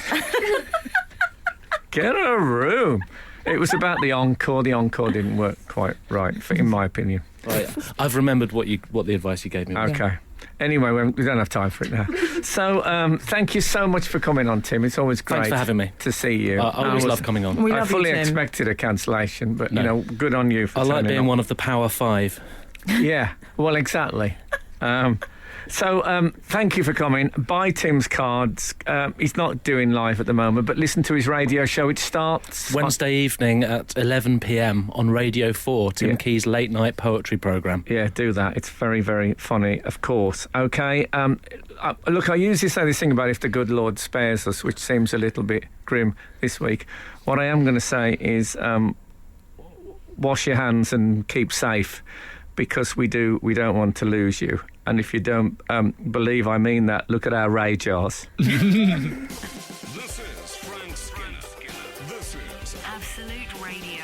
Get a room. It was about the encore. The encore didn't work quite right, in my opinion. Right. I've remembered what the advice you gave me. Okay. Anyway, we don't have time for it now. So, thank you so much for coming on, Tim. It's always great Thanks for having me. to see you. I always love coming on. We I love fully you, Tim. expected a cancellation, but, No. you know, good on you for I like turning being up. one of the Power Five. Yeah, well, exactly. So, thank you for coming. Buy Tim's cards. He's not doing live at the moment, but listen to his radio show. It starts Wednesday evening at 11 p.m. on Radio 4, Tim Yeah. Key's late night poetry programme. Yeah, do that. It's very, very funny, of course. Okay. Look, I usually say this thing about if the good Lord spares us, which seems a little bit grim this week. What I am going to say is wash your hands and keep safe, because we don't want to lose you. And if you don't believe I mean that, look at our Ray jars. This is Frank Skinner. This is Absolute Radio.